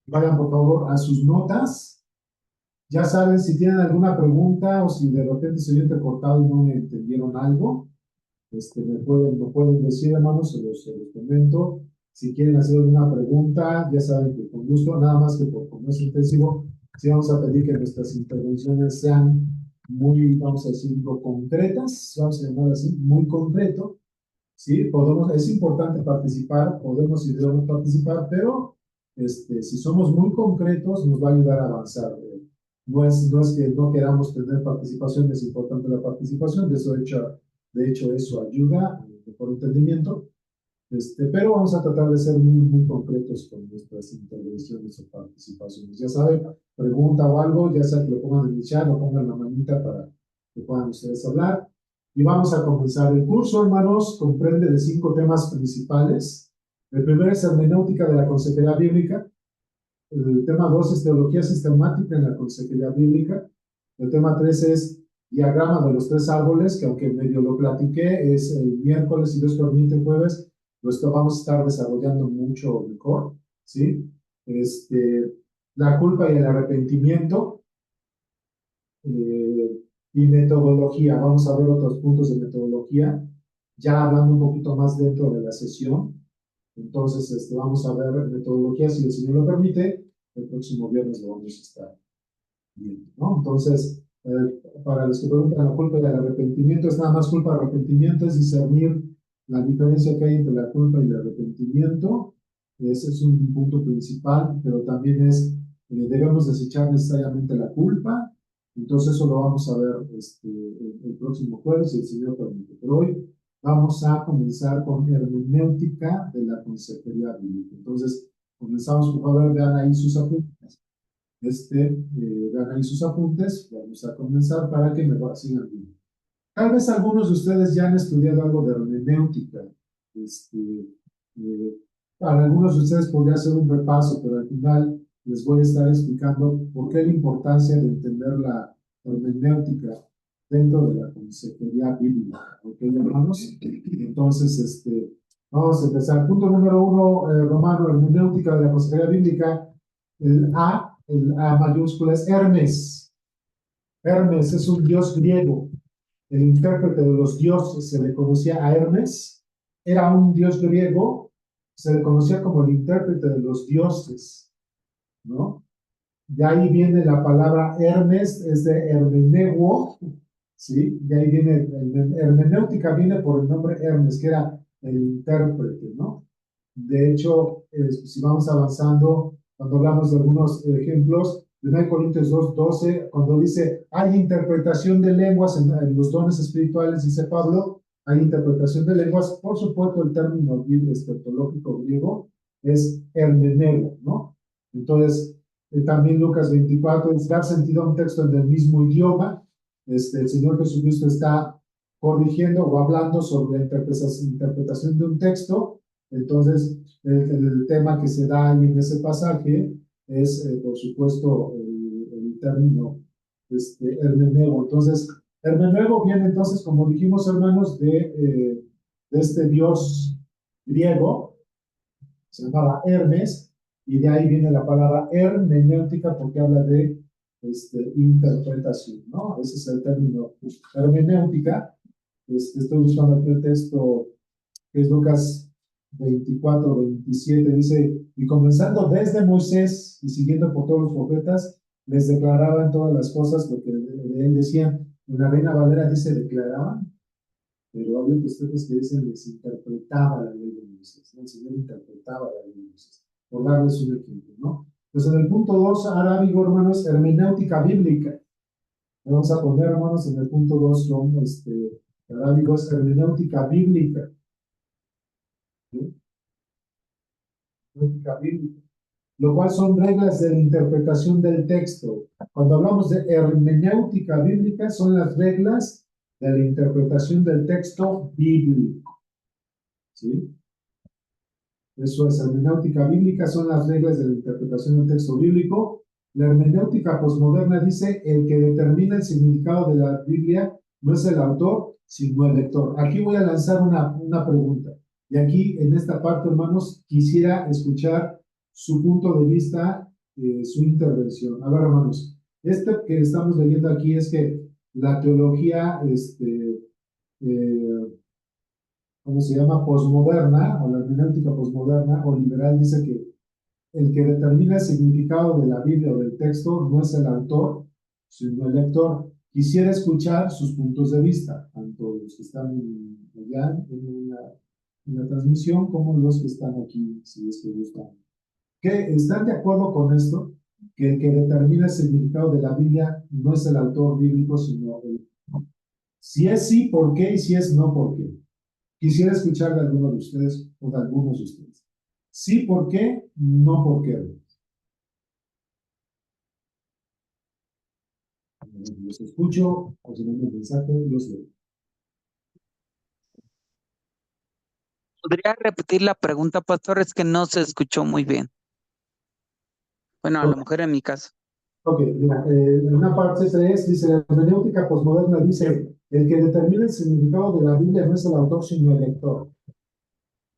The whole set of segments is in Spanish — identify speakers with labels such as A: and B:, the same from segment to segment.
A: vayan por favor a sus notas. Ya saben, si tienen alguna pregunta o si de repente se oye cortado y no me entendieron algo, me pueden decir, hermanos, se los comento. Si quieren hacer alguna pregunta, ya saben que con gusto, nada más que por comercio intensivo, sí vamos a pedir que nuestras intervenciones sean muy, vamos a decirlo, concretas, vamos a llamar así, muy concreto, ¿sí? Es importante participar, podemos y debemos participar, pero si somos muy concretos, nos va a ayudar a avanzar. No es que no queramos tener participación, es importante la participación, de hecho eso ayuda al mejor entendimiento, pero vamos a tratar de ser muy, muy concretos con nuestras intervenciones o participaciones. Ya saben, pregunta o algo, ya sea que lo pongan en el chat o pongan la manita para que puedan ustedes hablar. Y vamos a comenzar. El curso, hermanos, comprende de 5 temas principales. El primero es hermenéutica de la consejería bíblica. El tema 2 es teología sistemática en la consejería bíblica. El tema 3 es diagrama de los 3 árboles, que aunque medio lo platiqué, es el miércoles y Dios permite el jueves, lo vamos a estar desarrollando mucho mejor, ¿sí? La culpa y el arrepentimiento, y metodología. Vamos a ver otros puntos de metodología, ya hablando un poquito más dentro de la sesión. Entonces, vamos a ver metodología, si el Señor lo permite, el próximo viernes lo vamos a estar viendo, ¿no? Entonces, para los que preguntan la culpa y el arrepentimiento, es nada más culpa y arrepentimiento, es discernir la diferencia que hay entre la culpa y el arrepentimiento. Ese es un punto principal, pero también debemos desechar necesariamente la culpa. Entonces, eso lo vamos a ver el próximo jueves, si el Señor permite. Pero hoy vamos a comenzar con hermenéutica de la consejería bíblica. Entonces, comenzamos, por favor, vean ahí sus apuntes. Vean ahí sus apuntes. Vamos a comenzar para que me sigan viendo. Tal vez algunos de ustedes ya han estudiado algo de hermenéutica. Para algunos de ustedes podría ser un repaso, pero al final les voy a estar explicando por qué la importancia de entender la hermenéutica dentro de la consejería bíblica. ¿Ok, hermanos? Entonces, vamos a empezar. Punto número 1, Romano, hermenéutica de la consejería bíblica. El A mayúscula es Hermes. Hermes es un dios griego. El intérprete de los dioses se le conocía a Hermes. Era un dios griego, se le conocía como el intérprete de los dioses, ¿no? De ahí viene la palabra Hermes, es de hermeneuo, ¿sí? De ahí viene, hermenéutica viene por el nombre Hermes, que era el intérprete, ¿no? De hecho, si vamos avanzando, cuando hablamos de algunos ejemplos, 1 Corintios 2:12, cuando dice, hay interpretación de lenguas en los dones espirituales, dice Pablo, hay interpretación de lenguas, por supuesto el término teológico griego es hermeneo, ¿no? Entonces, también Lucas 24 es dar sentido a un texto en el mismo idioma. El Señor Jesucristo está corrigiendo o hablando sobre la interpretación de un texto. Entonces, el tema que se da ahí en ese pasaje es, por supuesto, el término hermeneuo. Entonces, hermeneuo viene entonces, como dijimos, hermanos, de este dios griego, se llamaba Hermes, y de ahí viene la palabra hermenéutica porque habla de interpretación, ¿no? Ese es el término hermenéutica. Estoy buscando aquí el texto que es Lucas 24:27, dice, y comenzando desde Moisés y siguiendo por todos los profetas, les declaraban todas las cosas lo que de él decían. Una Reina Valera dice declaraban, pero hay otros textos que dicen les interpretaba la ley de Moisés, ¿no? El Señor interpretaba la ley de Moisés, por darles un ejemplo, ¿no? Entonces en el punto 2, arábigo, hermanos, hermenéutica bíblica. Vamos a poner, hermanos, en el punto 2 son arábigos, hermenéutica bíblica. ¿Sí? Bíblica, lo cual son reglas de la interpretación del texto. Cuando hablamos de hermenéutica bíblica, son las reglas de la interpretación del texto bíblico. ¿Sí? Eso es, hermenéutica bíblica son las reglas de la interpretación del texto bíblico. La hermenéutica posmoderna dice, el que determina el significado de la Biblia no es el autor, sino el lector. Aquí voy a lanzar una pregunta. Y aquí, en esta parte, hermanos, quisiera escuchar su punto de vista, su intervención. A ver, hermanos, este que estamos leyendo aquí es que la teología, ¿cómo se llama? Posmoderna, o la hermenéutica posmoderna o liberal, dice que el que determina el significado de la Biblia o del texto no es el autor, sino el lector. Quisiera escuchar sus puntos de vista, tanto los que están allá en la transmisión como los que están aquí, si es que gustan. ¿Qué, están de acuerdo con esto? Que el que determina el significado de la Biblia no es el autor bíblico, sino el... Si es sí, ¿por qué? Y si es no, ¿por qué? Quisiera escuchar de alguno de ustedes o de algunos de ustedes. Sí, ¿por qué? No, ¿por qué? Los escucho, o si no me mensaje, los leo.
B: ¿Podría repetir la pregunta, pastor? Es que no se escuchó muy bien. Bueno, a lo mejor en mi caso.
A: Ok, mira, en una parte 3 dice, la hermenéutica posmoderna dice, el que determina el significado de la Biblia no es el autor, sino el lector.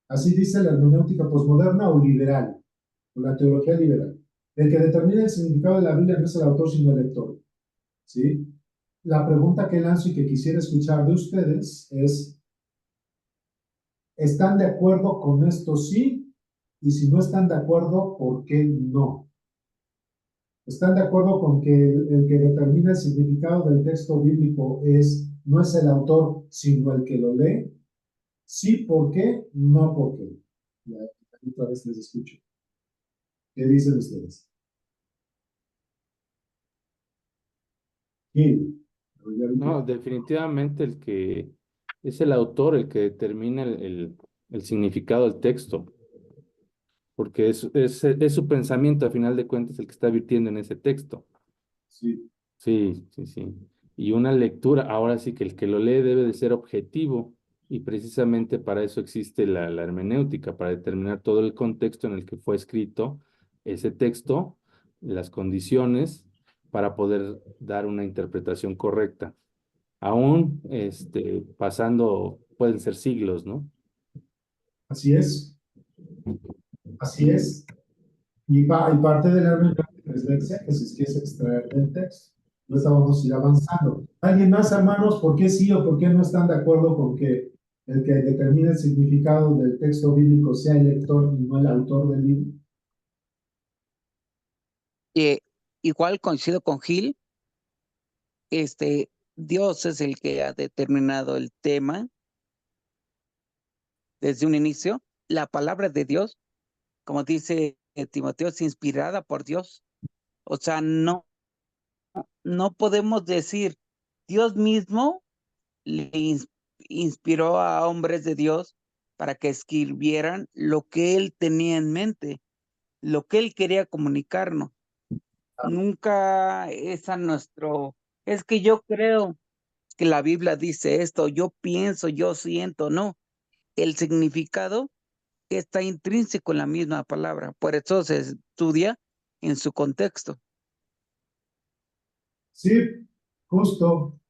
A: Así dice la hermenéutica posmoderna o liberal, o la teología liberal. El que determina el significado de la Biblia no es el autor, sino el lector. ¿Sí? La pregunta que lanzo y que quisiera escuchar de ustedes es, ¿están de acuerdo con esto sí? Y si no están de acuerdo, ¿por qué no? ¿Están de acuerdo con que el que determina el significado del texto bíblico no es el autor, sino el que lo lee? Sí, ¿por qué? No, ¿por qué? Ya, otra vez les escucho. ¿Qué dicen ustedes? Sí.
C: No, definitivamente el que es el autor el que determina el significado del texto, porque es su pensamiento, a final de cuentas, el que está virtiendo en ese texto.
A: Sí.
C: Sí, sí, sí. Y una lectura, ahora sí que el que lo lee debe de ser objetivo, y precisamente para eso existe la hermenéutica, para determinar todo el contexto en el que fue escrito ese texto, las condiciones, para poder dar una interpretación correcta. Aún pasando, pueden ser siglos, ¿no?
A: Así es. Así es. Y parte de la hermenéutica es la exégesis, que es extraer del texto. Entonces vamos a ir avanzando. ¿Alguien más, hermanos, por qué sí o por qué no están de acuerdo con que el que determine el significado del texto bíblico sea el lector y no el autor del libro?
B: Igual coincido con Gil, Dios es el que ha determinado el tema desde un inicio. La palabra de Dios, como dice Timoteo, es inspirada por Dios. O sea, no podemos decir, Dios mismo le inspiró a hombres de Dios para que escribieran lo que él tenía en mente, lo que él quería comunicarnos. Nunca es a es que yo creo que la Biblia dice esto, yo pienso, yo siento, no. El significado está intrínseco en la misma palabra, por eso se estudia en su contexto.
A: Sí, justo.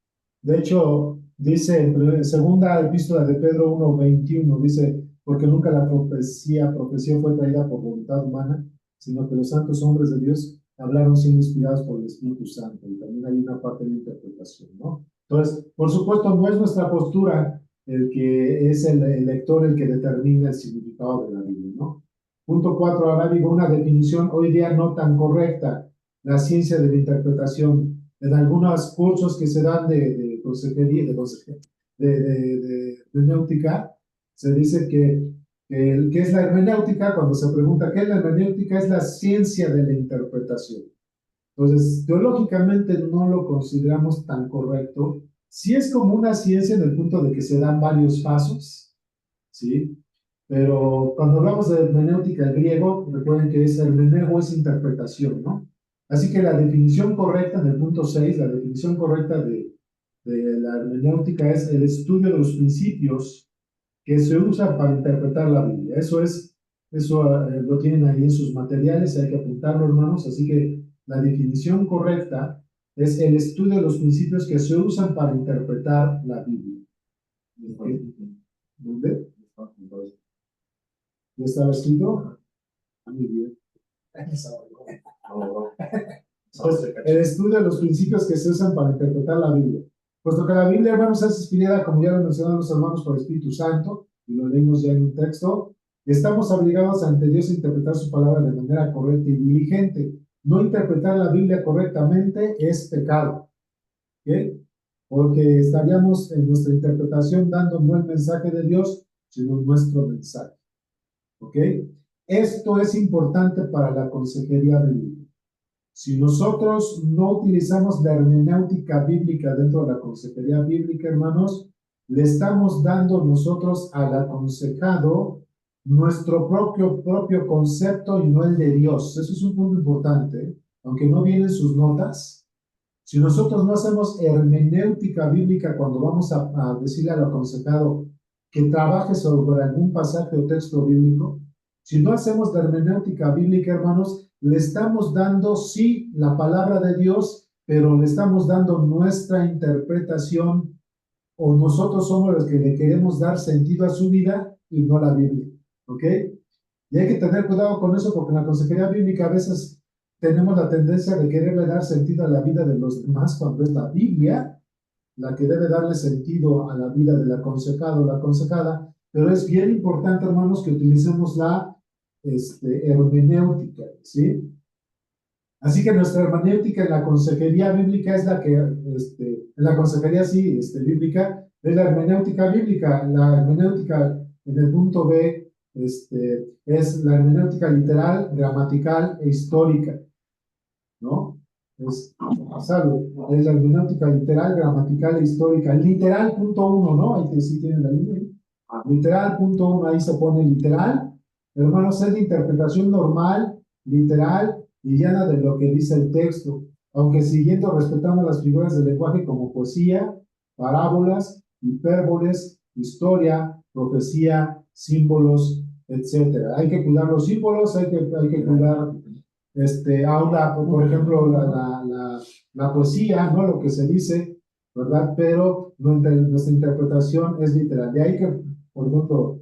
A: De hecho, dice en segunda epístola de Pedro 1:21, dice, porque nunca la profecía fue traída por voluntad humana, sino que los santos hombres de Dios hablaron siendo inspirados por el Espíritu Santo. Y también hay una parte de interpretación, ¿no? Entonces, por supuesto, no es nuestra postura el que es el lector el que determina el significado de la Biblia, ¿no? Punto 4, ahora digo una definición hoy día no tan correcta, la ciencia de la interpretación. En algunos cursos que se dan de consejería, de hermenéutica, se dice que es la hermenéutica, cuando se pregunta qué es la hermenéutica, es la ciencia de la interpretación. Entonces, teológicamente no lo consideramos tan correcto. Sí es como una ciencia en el punto de que se dan varios pasos, ¿sí? Pero cuando hablamos de hermenéutica griego, recuerden que es hermeneo es interpretación, ¿no? Así que la definición correcta en el punto 6, la definición correcta de la hermenéutica es el estudio de los principios que se usan para interpretar la Biblia. Eso lo tienen ahí en sus materiales, hay que apuntarlo, hermanos. Así que la definición correcta es el estudio de los principios que se usan para interpretar la Biblia. ¿Dónde? ¿Ya estaba escrito? Muy bien. Pues, el estudio de los principios que se usan para interpretar la Biblia. Puesto que la Biblia, hermanos, es inspirada, como ya lo mencionaron los hermanos, por el Espíritu Santo, y lo leímos ya en un texto, estamos obligados ante Dios a interpretar su palabra de manera correcta y diligente. No interpretar la Biblia correctamente es pecado, ¿ok? Porque estaríamos en nuestra interpretación dando no el mensaje de Dios, sino nuestro mensaje, ¿ok? Esto es importante para la consejería bíblica. Si nosotros no utilizamos la hermenéutica bíblica dentro de la consejería bíblica, hermanos, le estamos dando nosotros al aconsejado nuestro propio concepto y no el de Dios. Eso es un punto importante, ¿eh? Aunque no vienen sus notas. Si nosotros no hacemos hermenéutica bíblica cuando vamos a decirle al aconsejado que trabaje sobre algún pasaje o texto bíblico, si no hacemos la hermenéutica bíblica, hermanos, le estamos dando, sí, la palabra de Dios, pero le estamos dando nuestra interpretación, o nosotros somos los que le queremos dar sentido a su vida y no la Biblia, ¿ok? Y hay que tener cuidado con eso porque en la consejería bíblica a veces tenemos la tendencia de quererle dar sentido a la vida de los demás cuando es la Biblia la que debe darle sentido a la vida del aconsejado o la aconsejada, pero es bien importante, hermanos, que utilicemos la hermenéutica, ¿sí? Así que nuestra hermenéutica en la consejería bíblica es la que, en la consejería sí, bíblica, es la hermenéutica bíblica. La hermenéutica en el punto B, es la hermenéutica literal, gramatical e histórica, ¿no? Es la hermenéutica literal, gramatical e histórica. Literal, punto uno, ¿no? Ahí sí tienen la línea. Literal, punto uno, ahí se pone literal. Hermanos, es la interpretación normal, literal y llana de lo que dice el texto, aunque siguiendo respetando las figuras del lenguaje como poesía, parábolas, hipérboles, historia, profecía, símbolos, etcétera. Hay que cuidar los símbolos, hay que cuidar habla, por ejemplo, la poesía, ¿no? Lo que se dice, ¿verdad? Pero nuestra interpretación es literal. De ahí que, por ejemplo,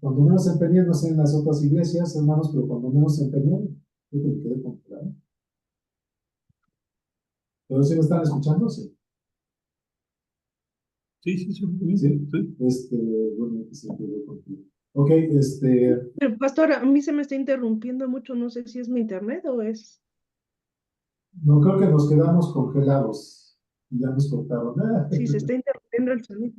A: cuando menos se empeñen, no sé en las otras iglesias, hermanos, pero cuando menos se empeñen, yo que me quedé con claro. ¿Pero sí me están escuchando? Sí.
D: Sí.
A: ¿Sí? Bueno, que se quedó contigo. Ok,
E: Pero, pastor, a mí se me está interrumpiendo mucho, no sé si es mi internet o es...
A: no creo que nos quedamos congelados. Ya nos cortaron.
E: Sí, se está interrumpiendo el sonido.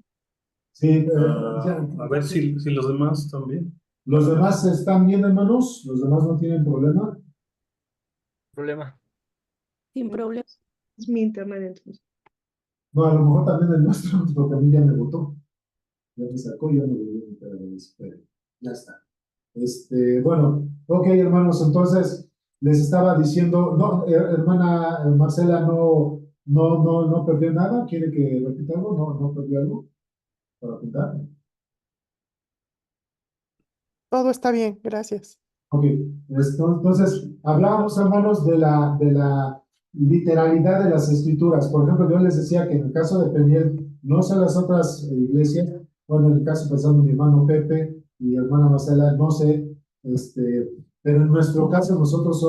A: Sí,
D: A ver si los demás también.
A: ¿Los demás están bien, hermanos? ¿Los demás no tienen problema?
F: Problema.
E: Sin problema. Es mi internet entonces.
A: No, a lo mejor también el nuestro, porque a mí ya me votó. Ya me sacó, ya me volvió a meter a la espera. Ya está. Bueno, ok, hermanos, entonces les estaba diciendo, no, hermana Marcela no perdió nada. ¿Quiere que repita algo? No perdió algo para apuntar.
G: Todo está bien, gracias.
A: Ok, entonces hablábamos, hermanos, de la literalidad de las escrituras. Por ejemplo, yo les decía que en el caso de Peniel, no sé las otras iglesias, bueno, en el caso pensando en mi hermano Pepe y mi hermana Marcela, no sé, pero en nuestro caso nosotros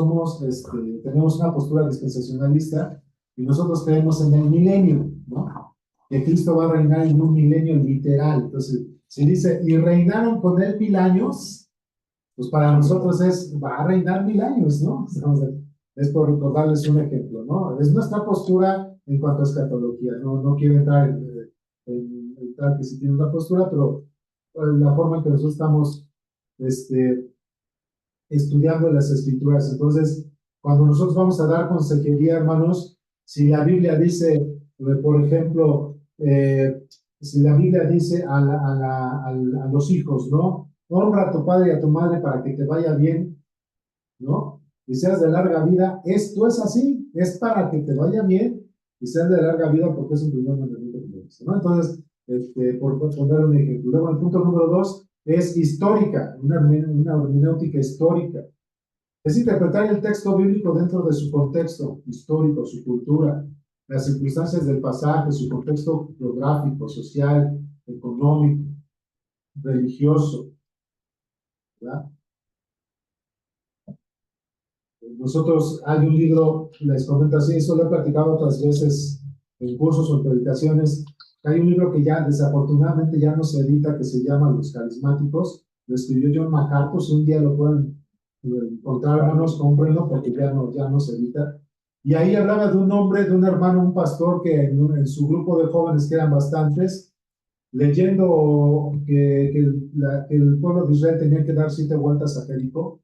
A: tenemos una postura dispensacionalista y nosotros creemos en el milenio, ¿no? Que Cristo va a reinar en un milenio literal. Entonces, si dice, y reinaron con él 1000 años, pues para nosotros va a reinar 1000 años, ¿no? Es por darles un ejemplo, ¿no? Es nuestra postura en cuanto a escatología. No quiero entrar en que sí tiene una postura, pero la forma en que nosotros estamos estudiando las escrituras. Entonces, cuando nosotros vamos a dar consejería, hermanos, si la Biblia dice, por ejemplo, si la Biblia dice a los hijos, ¿no? Honra a tu padre y a tu madre para que te vaya bien, ¿no? Y seas de larga vida. Esto es así, es para que te vaya bien y seas de larga vida porque es un primer mandamiento, ¿no? Entonces, por poner un ejemplo. Luego, el punto número 2 es histórica, una hermenéutica histórica. Es interpretar el texto bíblico dentro de su contexto histórico, su cultura, las circunstancias del pasaje, su contexto geográfico, social, económico, religioso, ¿verdad? Nosotros, hay un libro, les comento así, eso lo he platicado otras veces en cursos o en predicaciones. Hay un libro que ya desafortunadamente ya no se edita, que se llama Los Carismáticos. Lo escribió John MacArthur. Si un día lo pueden encontrar, hermanos, cómprenlo porque ya no se edita. Y ahí hablaba de un hombre, de un hermano, un pastor que en su grupo de jóvenes, que eran bastantes, leyendo que el pueblo de Israel tenía que dar 7 vueltas a Jericó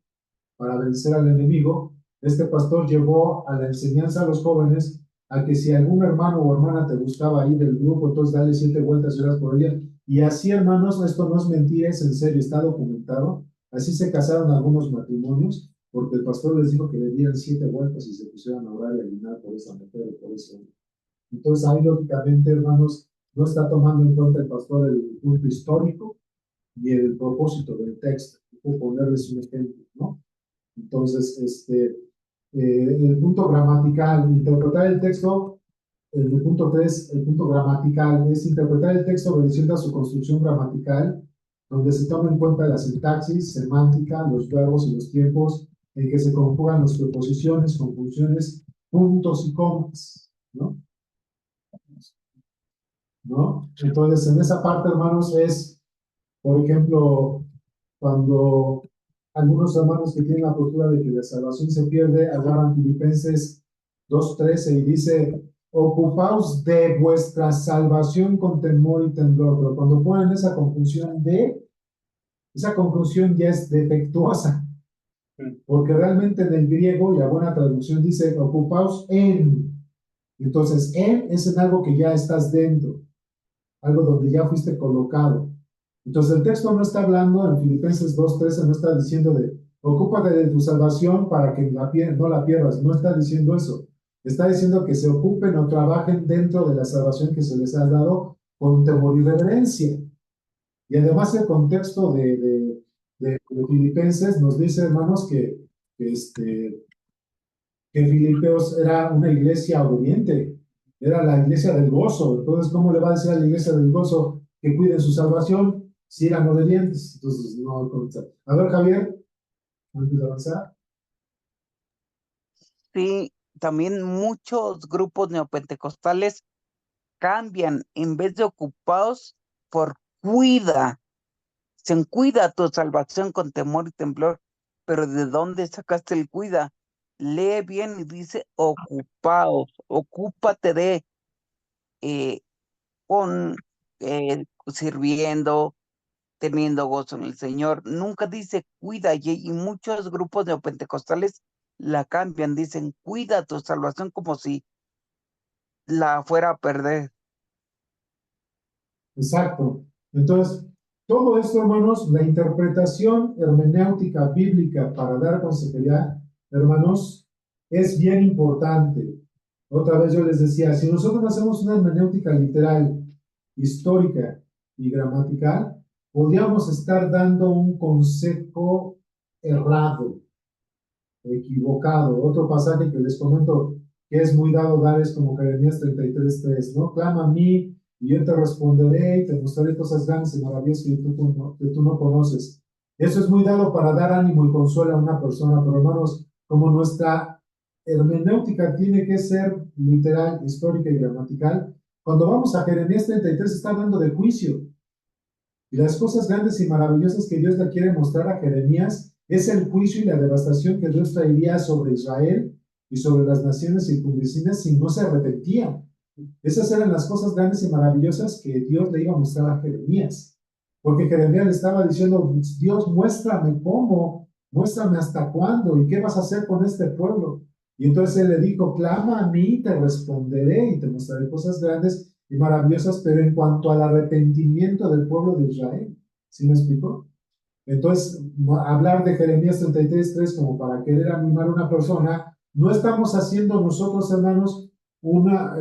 A: para vencer al enemigo. Este pastor llevó a la enseñanza a los jóvenes a que si algún hermano o hermana te gustaba ahí del grupo, entonces dale 7 vueltas y oras por ella. Y así, hermanos, esto no es mentira, es en serio, está documentado. Así se casaron algunos matrimonios, porque el pastor les dijo que le dieran 7 vueltas y se pusieran a orar y a ayunar por esa mujer o por ese hombre. Entonces ahí, lógicamente, hermanos, no está tomando en cuenta el pastor el punto histórico y el propósito del texto. Puedo ponerles un ejemplo, ¿no? Entonces, el punto gramatical, interpretar el texto, el punto 3, el punto gramatical, es interpretar el texto obedeciendo a su construcción gramatical, donde se toma en cuenta la sintaxis, semántica, los verbos y los tiempos, en que se conjugan las preposiciones, conjunciones, puntos y comas, ¿no? Entonces, en esa parte, hermanos, es, por ejemplo, cuando algunos hermanos que tienen la postura de que la salvación se pierde, agarran Filipenses 2:13 y dice, ocupaos de vuestra salvación con temor y temblor. Pero cuando ponen esa conjunción ya es defectuosa, porque realmente en el griego, y la buena traducción dice, ocupaos en. Entonces, en es en algo que ya estás dentro, algo donde ya fuiste colocado. Entonces el texto no está hablando, en Filipenses 2:13 no está diciendo de ocúpate de tu salvación para que no la pierdas, no está diciendo eso. Está diciendo que se ocupen o trabajen dentro de la salvación que se les ha dado con temor y reverencia. Y además el contexto de Filipenses nos dice, hermanos, que Filipeos era una iglesia obediente, era la iglesia del gozo. Entonces, ¿cómo le va a decir a la iglesia del gozo que cuiden su salvación si eran obedientes? Entonces, no. A ver, Javier, ¿antes de avanzar?
B: Sí, también muchos grupos neopentecostales cambian en vez de ocupados por cuida. Se cuida tu salvación con temor y temblor. Pero ¿de dónde sacaste el cuida? Lee bien y dice ocupaos, ocúpate de con sirviendo, teniendo gozo en el Señor. Nunca dice cuida, y muchos grupos neopentecostales la cambian, dicen cuida tu salvación como si la fuera a perder.
A: Exacto. Entonces, todo esto, hermanos, la interpretación hermenéutica bíblica para dar consejería, hermanos, es bien importante. Otra vez yo les decía, si nosotros hacemos una hermenéutica literal, histórica y gramatical, podríamos estar dando un consejo errado, equivocado. Otro pasaje que les comento que es muy dado dar es como Jeremías 33:3, ¿no? Clama a mí y yo te responderé y te mostraré cosas grandes y maravillosas que tú no conoces. Eso es muy dado para dar ánimo y consuelo a una persona, pero hermanos, como nuestra hermenéutica tiene que ser literal, histórica y gramatical, cuando vamos a Jeremías 33 está hablando de juicio. Y las cosas grandes y maravillosas que Dios le quiere mostrar a Jeremías es el juicio y la devastación que Dios traería sobre Israel y sobre las naciones circunvecinas si no se arrepentían. Esas eran las cosas grandes y maravillosas que Dios le iba a mostrar a Jeremías. Porque Jeremías le estaba diciendo, Dios, muéstrame cómo, muéstrame hasta cuándo y qué vas a hacer con este pueblo. Y entonces él le dijo, clama a mí, te responderé y te mostraré cosas grandes y maravillosas, pero en cuanto al arrepentimiento del pueblo de Israel. ¿Sí me explico? Entonces, hablar de Jeremías 33:3 como para querer animar a una persona, no estamos haciendo nosotros, hermanos, una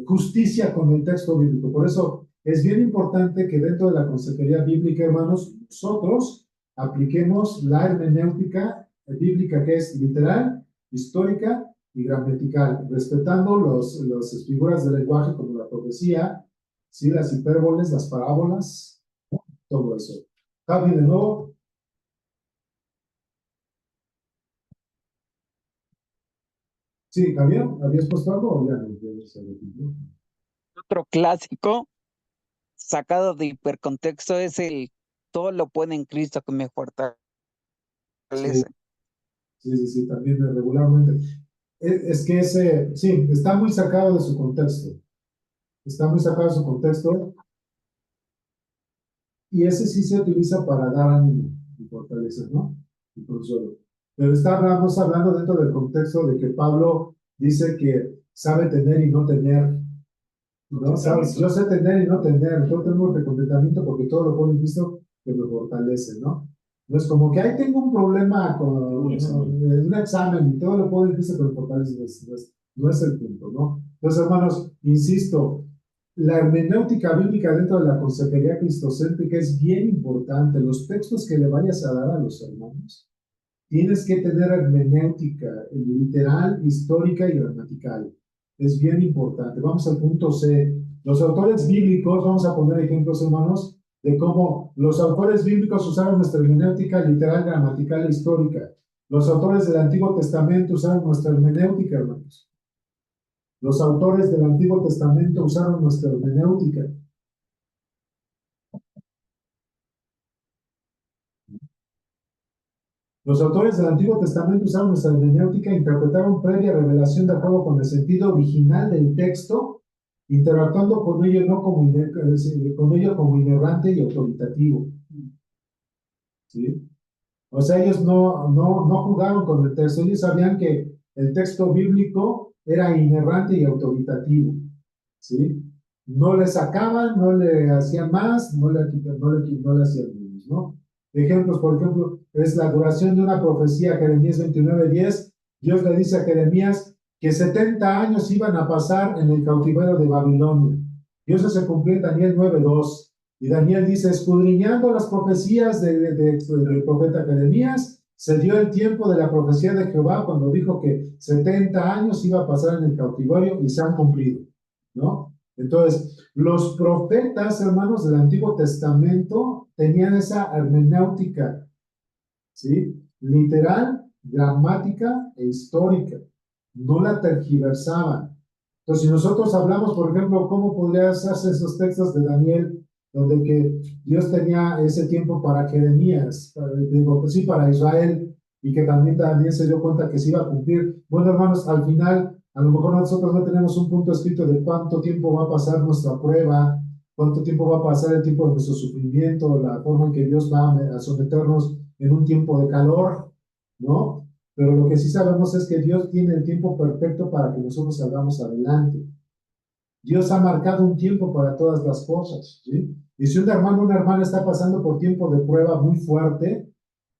A: justicia con el texto bíblico. Por eso es bien importante que dentro de la consejería bíblica, hermanos, nosotros apliquemos la hermenéutica bíblica que es literal, histórica y gramatical, respetando las figuras del lenguaje como la profecía, ¿sí? Las hipérboles, las parábolas, todo eso. Javi, de nuevo. Sí, Javier, ¿habías puesto algo o ya no? Ya se repitió.
B: Otro clásico sacado de hipercontexto es el todo lo puede en Cristo que me fortalece.
A: Sí, sí, también regularmente. Es que ese, sí, está muy sacado de su contexto. Está muy sacado de su contexto. Y ese sí se utiliza para dar ánimo y fortalecer, ¿no? Y consuelo. Pero estamos hablando dentro del contexto de que Pablo dice que sabe tener y no tener, ¿no? ¿Sabes? Yo sé tener y no tener, yo tengo recontentamiento porque todo lo puedo en Cristo que me fortalece, ¿no? No es como que ahí tengo un problema con un examen y todo lo puedo en Cristo que me fortalece, no es el punto, ¿no? Entonces, hermanos, insisto, la hermenéutica bíblica dentro de la consejería cristocéntrica es bien importante. Los textos que le vayas a dar a los hermanos, tienes que tener hermenéutica literal, histórica y gramatical. Es bien importante. Vamos al punto C. Los autores bíblicos, vamos a poner ejemplos, hermanos, de cómo los autores bíblicos usaron nuestra hermenéutica literal, gramatical e histórica. Los autores del Antiguo Testamento usaron nuestra hermenéutica, hermanos. Los autores del Antiguo Testamento usaron nuestra hermenéutica. Los autores del Antiguo Testamento usaron nuestra hermenéutica e interpretaron previa revelación de acuerdo con el sentido original del texto, interactuando con ello, con ello como inerrante y autoritativo. ¿Sí? O sea, ellos no jugaron con el texto, ellos sabían que el texto bíblico era inerrante y autoritativo. ¿Sí? No le sacaban, no le hacían más, no le hacían menos, ¿no? Ejemplos, por ejemplo, es la duración de una profecía, Jeremías 29:10. Dios le dice a Jeremías que 70 años iban a pasar en el cautiverio de Babilonia. Y eso se cumplió en Daniel 9:2. Y Daniel dice, escudriñando las profecías del profeta Jeremías, se dio el tiempo de la profecía de Jehová cuando dijo que 70 años iba a pasar en el cautiverio y se han cumplido, ¿no? Entonces, los profetas, hermanos, del Antiguo Testamento tenían esa hermenéutica, ¿sí? Literal, gramática e histórica. No la tergiversaban. Entonces, si nosotros hablamos, por ejemplo, cómo podrías hacer esos textos de Daniel, donde que Dios tenía ese tiempo para Jeremías, para Israel, y que también se dio cuenta que se iba a cumplir. Bueno, hermanos, al final, a lo mejor nosotros no tenemos un punto escrito de cuánto tiempo va a pasar nuestra prueba, cuánto tiempo va a pasar el tiempo de nuestro sufrimiento, la forma en que Dios va a someternos en un tiempo de calor, ¿no? Pero lo que sí sabemos es que Dios tiene el tiempo perfecto para que nosotros salgamos adelante. Dios ha marcado un tiempo para todas las cosas, ¿sí? Y si un hermano o una hermana está pasando por tiempo de prueba muy fuerte,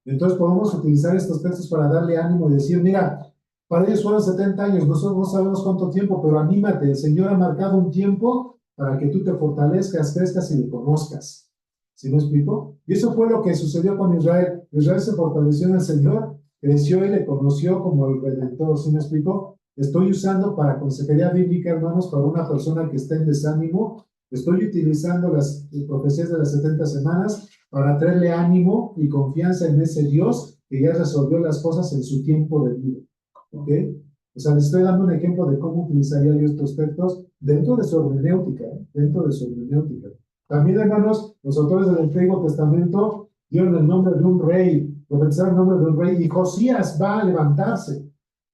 A: entonces podemos utilizar estos textos para darle ánimo y decir, mira, para ellos fueron 70 años, nosotros no sabemos cuánto tiempo, pero anímate, el Señor ha marcado un tiempo para que tú te fortalezcas, crezcas y le conozcas. ¿Sí me explico? Y eso fue lo que sucedió con Israel. Israel se fortaleció en el Señor, creció y le conoció como el Redentor. ¿Sí me explico? Estoy usando para consejería bíblica, hermanos, para una persona que está en desánimo. Estoy utilizando las profecías de las 70 semanas para traerle ánimo y confianza en ese Dios que ya resolvió las cosas en su tiempo de vida. ¿Ok? O sea, les estoy dando un ejemplo de cómo utilizaría yo estos textos dentro de su hermenéutica, dentro de su hermenéutica. También, hermanos, los autores del Antiguo Testamento dieron el nombre de un rey, profetizaron el nombre de un rey, y Josías va a levantarse.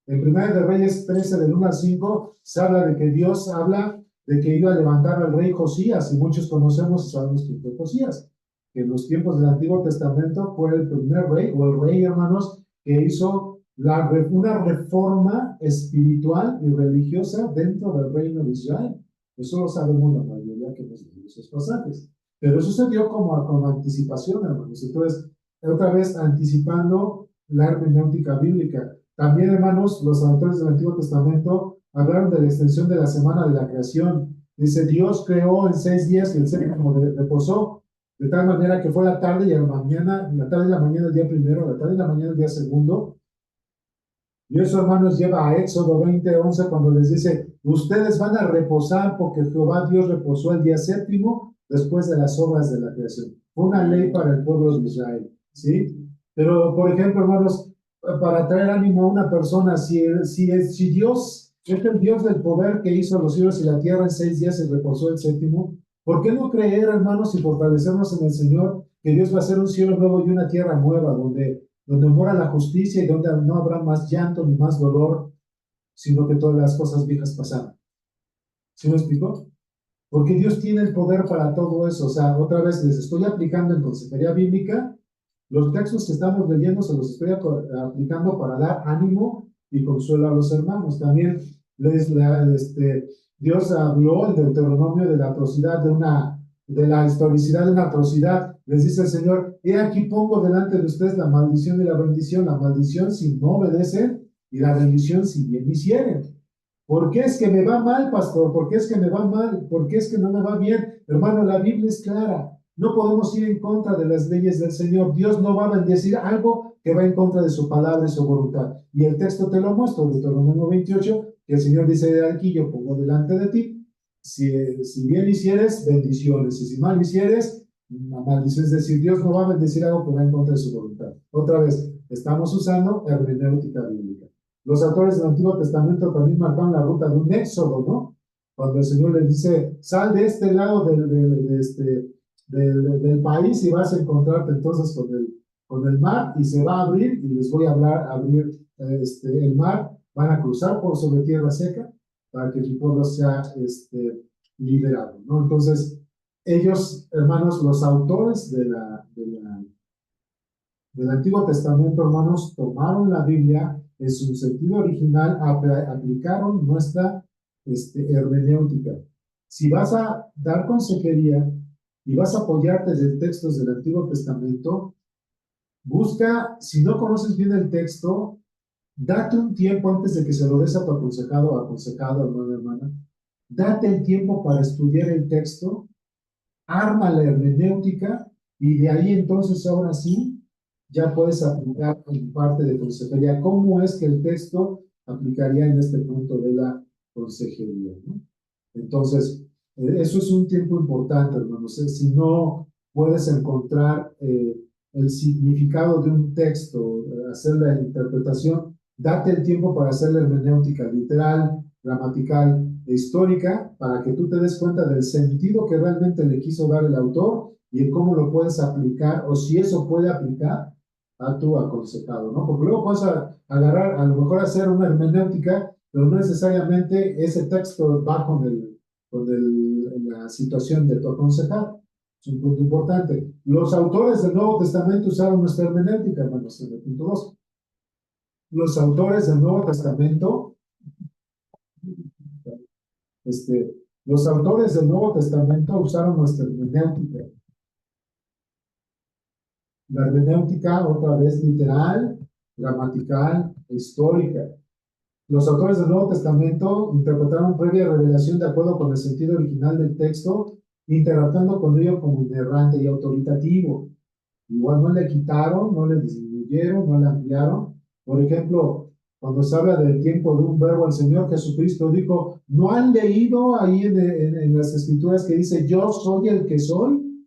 A: En Primera de Reyes 13, del 1 al 5, se habla de que Dios habla de que iba a levantar al rey Josías, y muchos conocemos y sabemos quién fue Josías, que en los tiempos del Antiguo Testamento fue el primer rey, o el rey, hermanos, que hizo una reforma espiritual y religiosa dentro del reino de Israel. Eso lo sabemos la mayoría que nos leemos esos pasajes. Pero eso se dio como anticipación, hermanos. Entonces, otra vez anticipando la hermenéutica bíblica. También, hermanos, los autores del Antiguo Testamento hablaron de la extensión de la semana de la creación. Dice, Dios creó en 6 días y el séptimo reposó, de tal manera que fue la tarde y la mañana, la tarde y la mañana el día primero, la tarde y la mañana el día segundo. Y eso, hermanos, lleva a Éxodo 20:11 cuando les dice, ustedes van a reposar porque Jehová Dios reposó el día séptimo después de las obras de la creación. Fue una ley para el pueblo de Israel, ¿sí? Pero, por ejemplo, hermanos, para traer ánimo a una persona. Si Dios es el Dios del poder que hizo los cielos y la tierra en 6 días y reposó el séptimo, ¿por qué no creer, hermanos, y fortalecernos en el Señor, que Dios va a hacer un cielo nuevo y una tierra nueva, donde mora la justicia y donde no habrá más llanto ni más dolor, sino que todas las cosas viejas pasaron? ¿Sí me explico? Porque Dios tiene el poder para todo eso. O sea, otra vez les estoy aplicando en consejería bíblica. Los textos que estamos leyendo se los estoy aplicando para dar ánimo y consuelo a los hermanos. También Dios habló en Deuteronomio de la atrocidad de la historicidad de una atrocidad. Les dice el Señor: he aquí pongo delante de ustedes la maldición y la bendición. La maldición si no obedecen y la bendición si bien hicieren. ¿Por qué es que me va mal, pastor? ¿Por qué es que me va mal? ¿Por qué es que no me va bien? Hermano, la Biblia es clara. No podemos ir en contra de las leyes del Señor. Dios no va a bendecir algo que va en contra de su palabra y su voluntad. Y el texto te lo muestro, Deuteronomio 28, que el Señor dice: de aquí yo pongo delante de ti. Si bien hicieres, bendiciones. Y si mal hicieres, maldiciones. Es decir, Dios no va a bendecir algo que va en contra de su voluntad. Otra vez, estamos usando hermenéutica bíblica. Los autores del Antiguo Testamento también marcaron la ruta de un éxodo, ¿no? Cuando el Señor les dice: sal de este lado del país y vas a encontrarte entonces con el mar, y se va a abrir, y les voy a abrir el mar, van a cruzar por sobre tierra seca para que mi pueblo sea liberado, ¿no? Entonces, ellos, hermanos, los autores del Antiguo Testamento, hermanos, tomaron la Biblia en su sentido original, aplicaron nuestra hermenéutica. Si vas a dar consejería y vas a apoyarte de textos del Antiguo Testamento, busca, si no conoces bien el texto, date un tiempo antes de que se lo des a tu aconsejado o aconsejado, hermano, hermana. Date el tiempo para estudiar el texto, arma la hermenéutica, y de ahí entonces, ahora sí, ya puedes aplicar en parte de consejería. ¿Cómo es que el texto aplicaría en este punto de la consejería, ¿no? Entonces, eso es un tiempo importante, hermanos. Si no puedes encontrar el significado de un texto, hacer la interpretación, date el tiempo para hacer la hermenéutica literal, gramatical e histórica, para que tú te des cuenta del sentido que realmente le quiso dar el autor y en cómo lo puedes aplicar, o si eso puede aplicar a tu aconsejado, ¿no? Porque luego puedes agarrar, a lo mejor hacer una hermenéutica, pero no necesariamente ese texto va con la situación de tu aconsejado. Es un punto importante. Los autores del Nuevo Testamento usaron nuestra hermenéutica, hermanos, en el punto 2. Los autores del Nuevo Testamento, los autores del Nuevo Testamento usaron nuestra hermenéutica. La hermenéutica, otra vez, literal, gramatical, histórica. Los autores del Nuevo Testamento interpretaron previa revelación de acuerdo con el sentido original del texto, interactuando con ello como inerrante y autoritativo. Igual no le quitaron, no le disminuyeron, no le ampliaron. Por ejemplo, cuando se habla del tiempo de un verbo, el Señor Jesucristo dijo: ¿no han leído ahí en las Escrituras que dice: yo soy el que soy?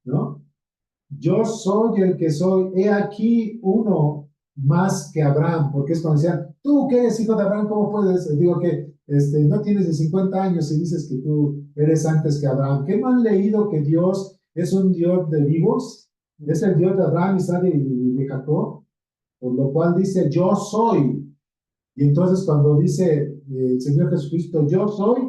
A: ¿No? Yo soy el que soy, he aquí uno más que Abraham, porque es cuando decían: tú que eres hijo de Abraham, ¿cómo puedes? Digo que no tienes de 50 años y dices que tú eres antes que Abraham. ¿Qué no han leído que Dios es un Dios de vivos? Es el Dios de Abraham, Isaac y de Jacob, por lo cual dice: yo soy. Y entonces cuando dice el Señor Jesucristo: yo soy,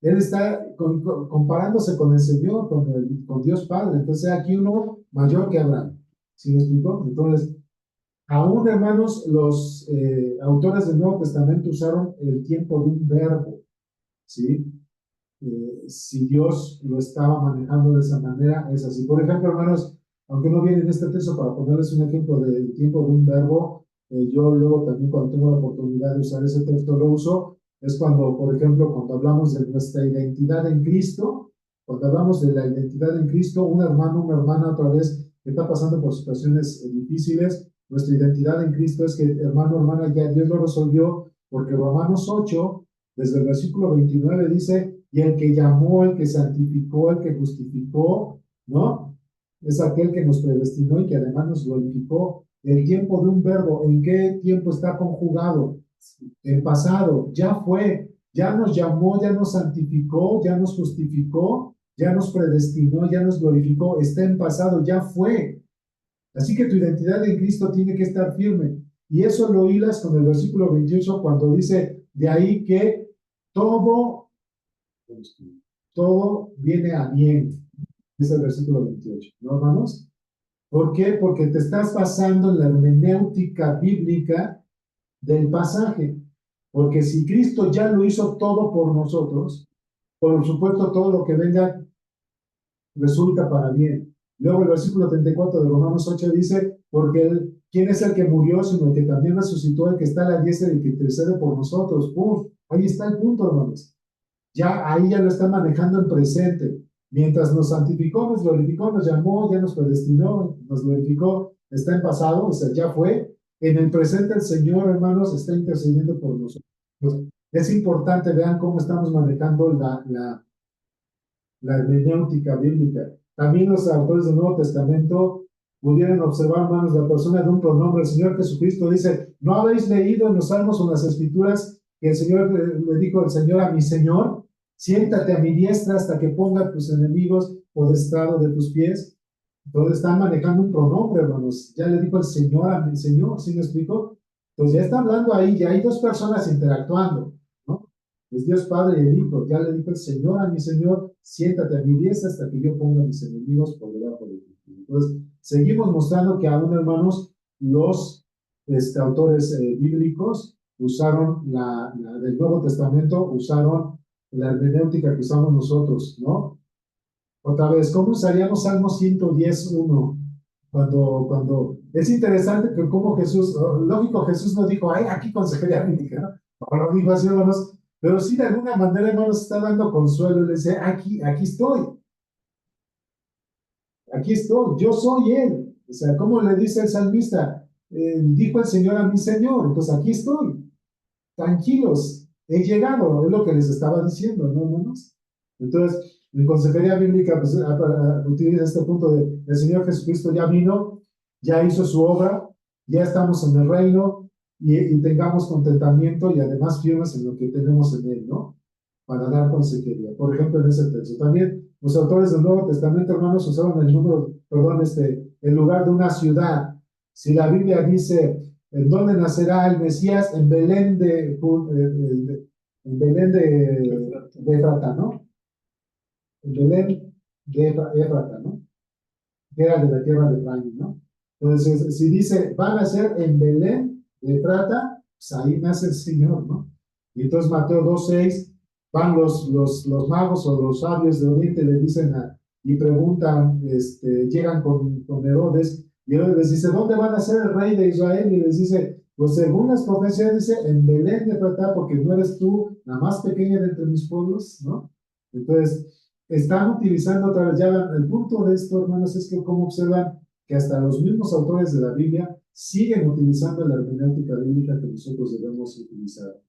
A: Él está comparándose con el Señor, con Dios Padre. Entonces aquí uno mayor que Abraham. ¿Sí me explico? Entonces, aún, hermanos, los autores del Nuevo Testamento usaron el tiempo de un verbo, ¿sí? Si Dios lo estaba manejando de esa manera, es así. Por ejemplo, hermanos, aunque no viene en este texto, para ponerles un ejemplo del tiempo de un verbo, yo luego también, cuando tengo la oportunidad de usar ese texto, lo uso. Es cuando, por ejemplo, cuando hablamos de nuestra identidad en Cristo, cuando hablamos de la identidad en Cristo, un hermano, una hermana, otra vez, que está pasando por situaciones difíciles, nuestra identidad en Cristo es que, hermano, hermana, ya Dios lo resolvió, porque Romanos 8, desde el versículo 29, dice: y el que llamó, el que santificó, el que justificó, ¿no? Es aquel que nos predestinó y que además nos glorificó el tiempo de un verbo, ¿en qué tiempo está conjugado? En pasado, ya fue, ya nos llamó, ya nos santificó, ya nos justificó, ya nos predestinó, ya nos glorificó, está en pasado, ya fue. Así que tu identidad en Cristo tiene que estar firme. Y eso lo hilas con el versículo 28 cuando dice, de ahí que todo viene a bien. Es el versículo 28, ¿no, hermanos? ¿Por qué? Porque te estás basando en la hermenéutica bíblica del pasaje. Porque si Cristo ya lo hizo todo por nosotros, por supuesto todo lo que venga resulta para bien. Luego el versículo 34 de Romanos 8 dice, porque ¿quién es el que murió, sino el que también resucitó, el que está a la diestra y el que intercede por nosotros? Ahí está el punto, hermanos. Ahí ya lo está manejando en presente. Mientras nos santificó, nos glorificó, nos llamó, ya nos predestinó, nos glorificó, está en pasado, o sea, ya fue. En el presente el Señor, hermanos, está intercediendo por nosotros. Es importante, vean cómo estamos manejando la hermenéutica bíblica. También los autores del Nuevo Testamento pudieran observar, hermanos, la persona de un pronombre. El Señor Jesucristo dice, ¿no habéis leído en los Salmos o en las Escrituras que el Señor le dijo el Señor a mi Señor? Siéntate a mi diestra hasta que ponga tus enemigos por estrado de tus pies. Entonces están manejando un pronombre, hermanos. Ya le dijo el Señor a mi Señor, ¿sí me explico? Entonces ya está hablando ahí, ya hay dos personas interactuando, ¿no? Es Dios Padre y el Hijo. Ya le dijo el Señor a mi Señor, siéntate a mi diestra hasta que yo ponga a mis enemigos por debajo de ti. Entonces, seguimos mostrando que aún, hermanos, los autores bíblicos usaron del Nuevo Testamento, usaron la hermenéutica que usamos nosotros, ¿no? Otra vez, ¿cómo usaríamos Salmo 110:1? Cuando es interesante que como Jesús, lógico, Jesús no dijo, ay, aquí consejería bíblica, ¿no? O no dijo así, hermanos, pero sí de alguna manera, hermanos, está dando consuelo y le dice, aquí estoy, yo soy Él. O sea, ¿cómo le dice el salmista? Dijo el Señor a mi Señor, entonces aquí estoy, tranquilos, he llegado, es lo que les estaba diciendo, ¿no, hermanos? Entonces, en consejería bíblica, pues, utiliza este punto de, el Señor Jesucristo ya vino, ya hizo su obra, ya estamos en el reino, y tengamos contentamiento y además firmes en lo que tenemos en Él, ¿no? Para dar consejería. Por ejemplo, en ese texto. También los autores del Nuevo Testamento, hermanos, usaron el lugar de una ciudad. Si la Biblia dice, ¿en dónde nacerá el Mesías? En Belén de Efrata, ¿no? En Belén de Efrata, ¿no? Que era de la tierra de Efraín, ¿no? Entonces, si dice, van a ser en Belén de Efrata, pues ahí nace el Señor, ¿no? Y entonces Mateo 2:6, van los magos o los sabios de Oriente, le dicen y preguntan, llegan con Herodes, y Herodes les dice, ¿dónde van a ser el rey de Israel? Y les dice, pues según las profecías, dice, en Belén de Efrata, porque no eres tú la más pequeña de entre mis pueblos, ¿no? Entonces, están utilizando otra vez, ya el punto de esto, hermanos, es que como observan que hasta los mismos autores de la Biblia siguen utilizando la hermenéutica bíblica que nosotros debemos utilizar.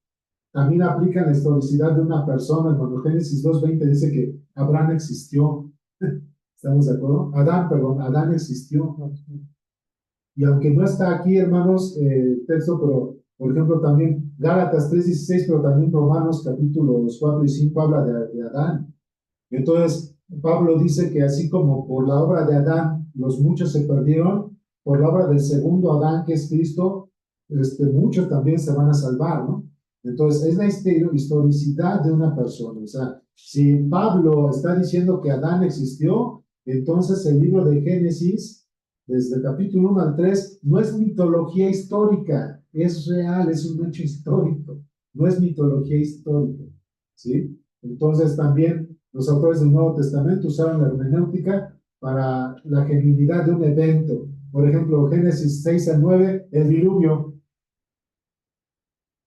A: También aplican la historicidad de una persona. Cuando Génesis 2:20 dice que Abraham existió. ¿Estamos de acuerdo? Adán existió. Y aunque no está aquí, hermanos, texto, pero por ejemplo también Gálatas 3:16, pero también Romanos capítulos 4 y 5 habla de Adán. Entonces, Pablo dice que así como por la obra de Adán los muchos se perdieron, por la obra del segundo Adán, que es Cristo, muchos también se van a salvar, ¿no? Entonces, es la historicidad de una persona. O sea, si Pablo está diciendo que Adán existió, entonces el libro de Génesis, desde el capítulo 1 al 3, no es mitología histórica, es real, es un hecho histórico, no es mitología histórica, ¿sí? Entonces, también los autores del Nuevo Testamento usaron la hermenéutica para la genuinidad de un evento. Por ejemplo, Génesis 6-9, el diluvio,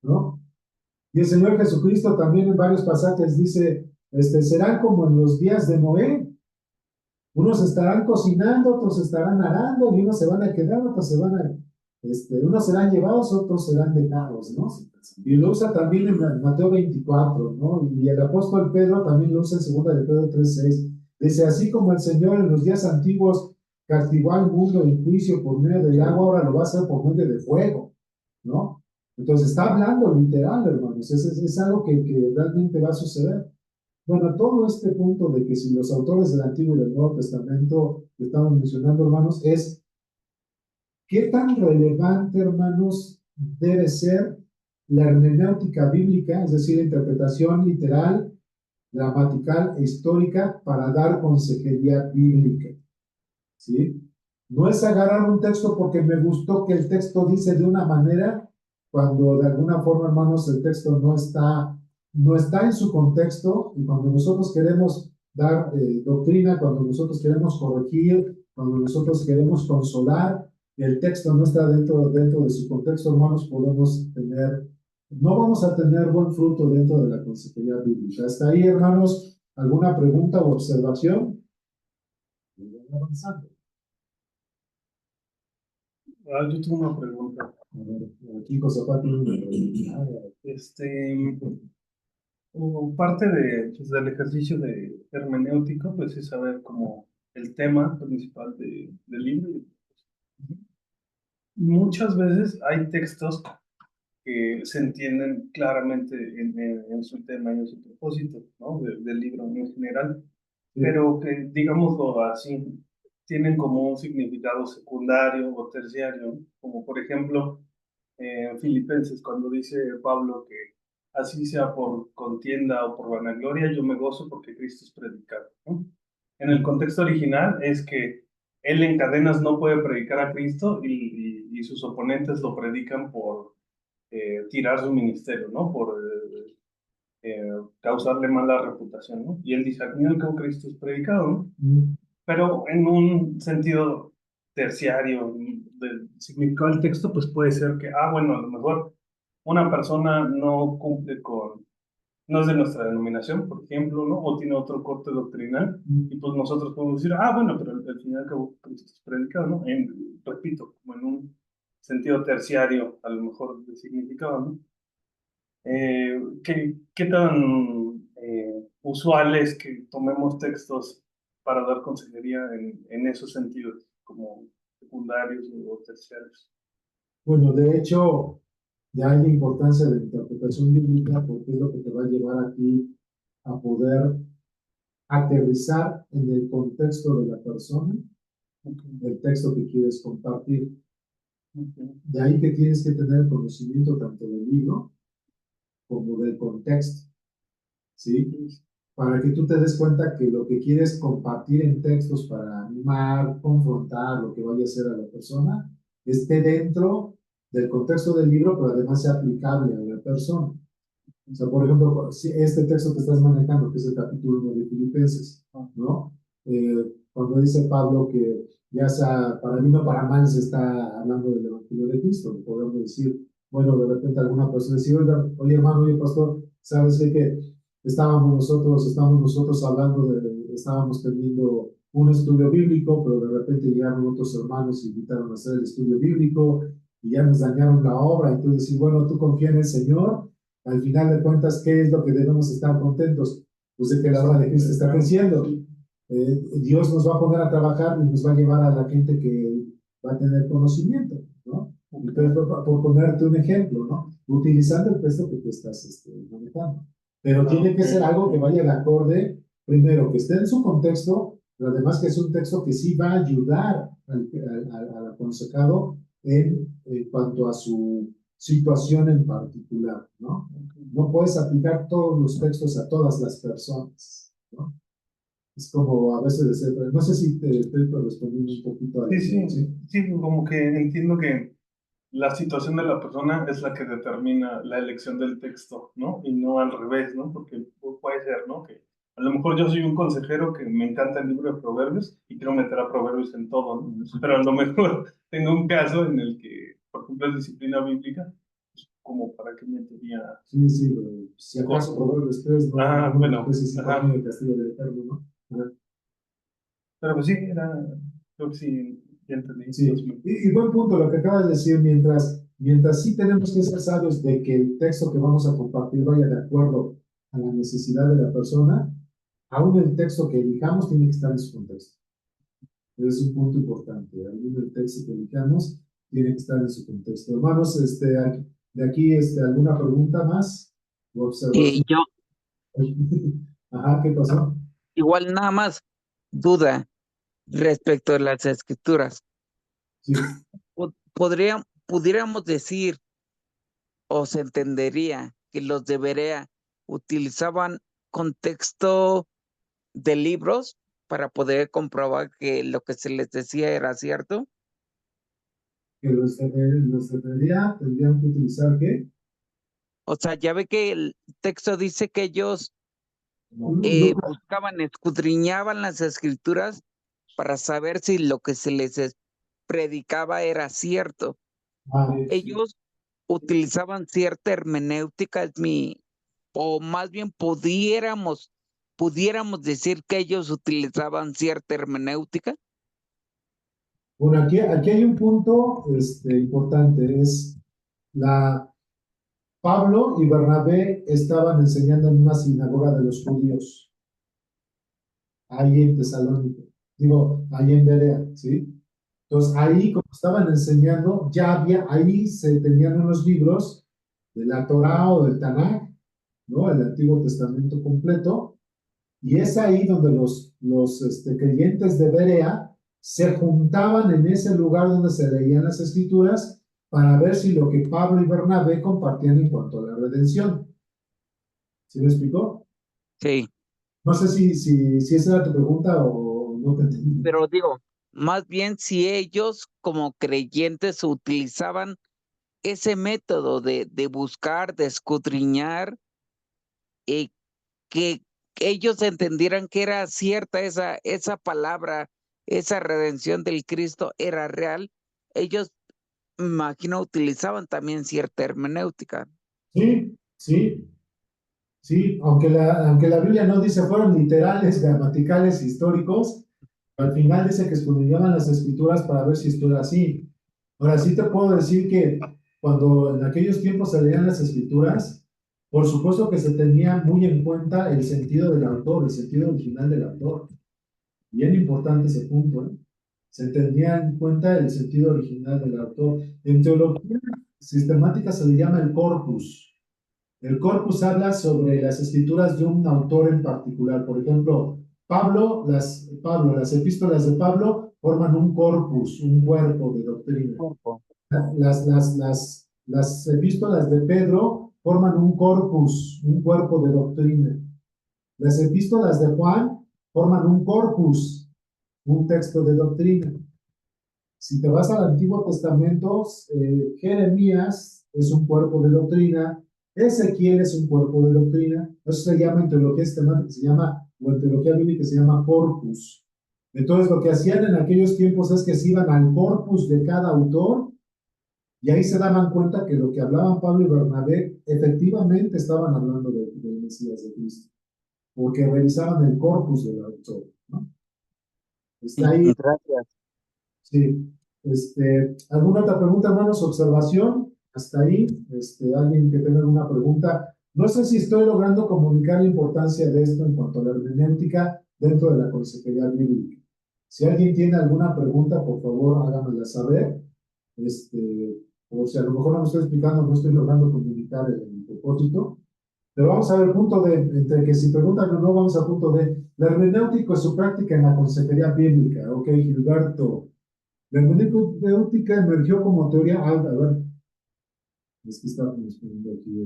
A: ¿no? Y el Señor Jesucristo también en varios pasajes dice, serán como en los días de Noé. Unos estarán cocinando, otros estarán arando, y unos se van a quedar, otros se van a, unos serán llevados, otros serán dejados, ¿no? Y lo usa también en Mateo 24, ¿no? Y el apóstol Pedro también lo usa en 2 de Pedro 3:6. Dice, así como el Señor en los días antiguos castigó al mundo en juicio por medio del agua, ahora lo va a hacer por medio de fuego, ¿no? Entonces está hablando literal, hermanos, es algo que realmente va a suceder. Bueno, todo este punto de que si los autores del Antiguo y del Nuevo Testamento que estamos mencionando, hermanos, es qué tan relevante, hermanos, debe ser la hermenéutica bíblica, es decir, la interpretación literal, gramatical e histórica para dar consejería bíblica, ¿sí? No es agarrar un texto porque me gustó que el texto dice de una manera, cuando de alguna forma, hermanos, el texto no está en su contexto, y cuando nosotros queremos dar doctrina, cuando nosotros queremos corregir, cuando nosotros queremos consolar, el texto no está dentro de su contexto, hermanos, no vamos a tener buen fruto dentro de la consejería bíblica. Hasta ahí, hermanos, ¿alguna pregunta o observación? Vamos avanzando.
D: Yo tengo una pregunta.
A: A ver, aquí José Pati tiene una pregunta.
D: Como parte pues, del ejercicio de hermenéutico, pues es saber como el tema principal del libro. Muchas veces hay textos que se entienden claramente en su tema y en su propósito, ¿no? Del libro en general, pero que, digámoslo así, tienen como un significado secundario o terciario, ¿no? Como por ejemplo en Filipenses, cuando dice Pablo que así sea por contienda o por vanagloria, yo me gozo porque Cristo es predicado, ¿no? En el contexto original es que él en cadenas no puede predicar a Cristo y sus oponentes lo predican por tirar su ministerio, ¿no? Por causarle mala reputación, ¿no? Y él dice, al final como Cristo es predicado, ¿no? Pero en un sentido terciario del significado del texto, pues puede ser que, bueno, a lo mejor una persona no cumple no es de nuestra denominación, por ejemplo, ¿no? O tiene otro corte doctrinal, y pues nosotros podemos decir, bueno, pero al final como Cristo es predicado, ¿no? Repito, como en un sentido terciario, a lo mejor de significado, ¿no? ¿Qué tan usual es que tomemos textos para dar consejería en esos sentidos, como secundarios o terciarios?
A: Bueno, de hecho, ya hay la importancia de la interpretación bíblica porque es lo que te va a llevar a ti a poder aterrizar en el contexto de la persona, el texto que quieres compartir. De ahí que tienes que tener conocimiento tanto del libro como del contexto, ¿sí? Para que tú te des cuenta que lo que quieres compartir en textos para animar, confrontar lo que vaya a hacer a la persona, esté dentro del contexto del libro, pero además sea aplicable a la persona. O sea, por ejemplo, si este texto que estás manejando, que es el capítulo 1 de Filipenses, ¿no? Cuando dice Pablo que ya sea para bien o para mal se está hablando del Evangelio de Cristo, podemos decir, bueno, de repente alguna persona dice, oye hermano, oye pastor, ¿sabes qué? Que estábamos nosotros hablando estábamos teniendo un estudio bíblico, pero de repente llegaron otros hermanos y invitaron a hacer el estudio bíblico y ya nos dañaron la obra. Entonces, decir, bueno, tú confía en el Señor. Al final de cuentas, ¿qué es lo que debemos estar contentos? Pues de que la obra de Cristo está creciendo. Dios nos va a poner a trabajar y nos va a llevar a la gente que va a tener conocimiento, ¿no? Entonces, por ponerte un ejemplo, ¿no? Utilizando el texto que tú estás manejando. Pero tiene que ser algo que vaya de acorde, primero, que esté en su contexto, pero además que es un texto que sí va a ayudar al aconsejado en cuanto a su situación en particular, ¿no? No puedes aplicar todos los textos a todas las personas, ¿no? Es como a veces decir, no sé si te estoy respondiendo un poquito a
D: Sí, como que entiendo que la situación de la persona es la que determina la elección del texto, ¿no? Y no al revés, ¿no? Porque puede ser, ¿no? Que a lo mejor yo soy un consejero que me encanta el libro de Proverbios y quiero meter a Proverbios en todo, ¿no? Pero a lo mejor tengo un caso en el que, por ejemplo, es disciplina bíblica, como para qué metería...
A: Sí, si acaso Proverbios 3, ¿no?
D: Bueno.
A: Pues sí, el castigo del eterno, ¿no?
D: Pero pues sí, creo que sí, ya entendí.
A: Sí, y buen punto lo que acabas de decir, mientras sí tenemos que ser sabios de que el texto que vamos a compartir vaya de acuerdo a la necesidad de la persona, aún el texto que elijamos tiene que estar en su contexto. Es un punto importante. Algún texto que elijamos tiene que estar en su contexto. Hermanos, de aquí, ¿alguna pregunta más o observación?
B: Yo
A: Ajá, ¿qué pasó?
B: igual nada más duda respecto a las escrituras.
A: Sí,
B: Pudiéramos decir o se entendería que los de Berea utilizaban contexto de libros para poder comprobar que lo que se les decía era cierto.
A: que los debería, tendrían que utilizar ¿qué?
B: O sea, ya ve que el texto dice que ellos
A: Lucas,
B: buscaban, escudriñaban las escrituras para saber si lo que se les predicaba era cierto.
A: sí.
B: Ellos utilizaban cierta hermenéutica, o más bien pudiéramos decir que ellos utilizaban cierta hermenéutica.
A: Bueno, aquí hay un punto importante, Pablo y Bernabé estaban enseñando en una sinagoga de los judíos, ahí en Tesalónica, ahí en Berea, ¿sí? Entonces, ahí, como estaban enseñando, ahí se tenían unos libros de la Torá o del Tanaj, ¿no? El Antiguo Testamento completo, y es ahí donde los creyentes de Berea se juntaban en ese lugar donde se leían las escrituras para ver si lo que Pablo y Bernabé compartían en cuanto a la redención. ¿Sí me explicó?
B: Sí,
A: No sé si esa era tu pregunta o no te entendí.
B: pero digo, más bien si ellos como creyentes utilizaban ese método de buscar, de escudriñar, que ellos entendieran que era cierta esa palabra, esa redención del Cristo era real, ellos, me imagino, utilizaban también cierta hermenéutica.
A: Sí, sí, sí, aunque la Biblia no dice fueron literales, gramaticales, históricos, al final dice que estudiaban las escrituras para ver si esto era así. Ahora sí te puedo decir que cuando en aquellos tiempos se leían las escrituras, por supuesto que se tenía muy en cuenta el sentido del autor, el sentido original del autor. Bien importante ese punto, ¿eh? Se tenía en cuenta el sentido original del autor. En teología sistemática se le llama el corpus. El corpus habla sobre las escrituras de un autor en particular. Por ejemplo, las epístolas de Pablo forman un corpus, un cuerpo de doctrina. Las epístolas de Pedro forman un corpus, un cuerpo de doctrina. Las epístolas de Juan forman un corpus, un texto de doctrina. Si te vas al Antiguo Testamento, Jeremías es un cuerpo de doctrina, Ezequiel es un cuerpo de doctrina, eso se llama en teología sistemática, o en teología bíblica se llama corpus. Entonces lo que hacían en aquellos tiempos es que se iban al corpus de cada autor y ahí se daban cuenta que lo que hablaban Pablo y Bernabé efectivamente estaban hablando del Mesías de Cristo, porque revisaban el corpus del autor, ¿no? Está ahí.
B: Gracias.
A: Sí. ¿Alguna otra pregunta, hermanos? ¿Observación? Hasta ahí. ¿Alguien que tenga alguna pregunta? No sé si estoy logrando comunicar la importancia de esto en cuanto a la hermenéutica dentro de la consejería bíblica. Si alguien tiene alguna pregunta, por favor, háganmela saber. O si a lo mejor no me estoy explicando, no estoy logrando comunicar el propósito. Pero vamos a ver, punto de, entre que si preguntan o no, vamos a punto de la hermenéutica y su práctica en la consejería bíblica. Ok, Gilberto. La hermenéutica emergió como teoría, a ver, es que estaba respondiendo aquí,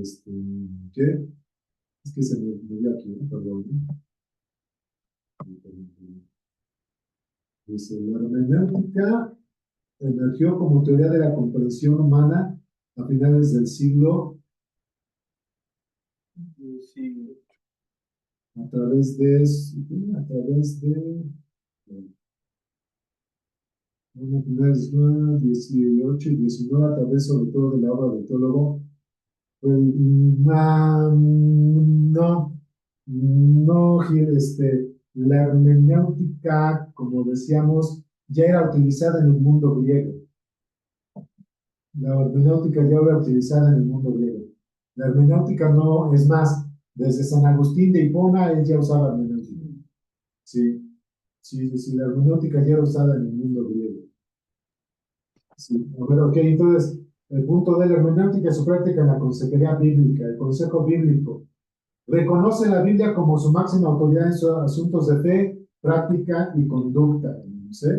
A: ¿qué? Es que se me dio aquí, ¿no? Perdón. Dice, la hermenéutica emergió como teoría de la comprensión humana a finales del siglo
D: Sí.
A: a través de 18 y 19, a través sobre todo de la obra del teólogo. No, Gil, la hermenéutica, como decíamos, ya era utilizada en el mundo griego. La hermenéutica ya era utilizada en el mundo griego. La hermenéutica no, es más, desde San Agustín de Hipona él ya usaba hermenéutica. Sí. Sí, la hermenéutica ya era usada en el mundo griego. Sí, a ver, ok, entonces, el punto de la hermenéutica es su práctica en la consejería bíblica, el consejo bíblico. Reconoce la Biblia como su máxima autoridad en sus asuntos de fe, práctica y conducta. ¿Sí?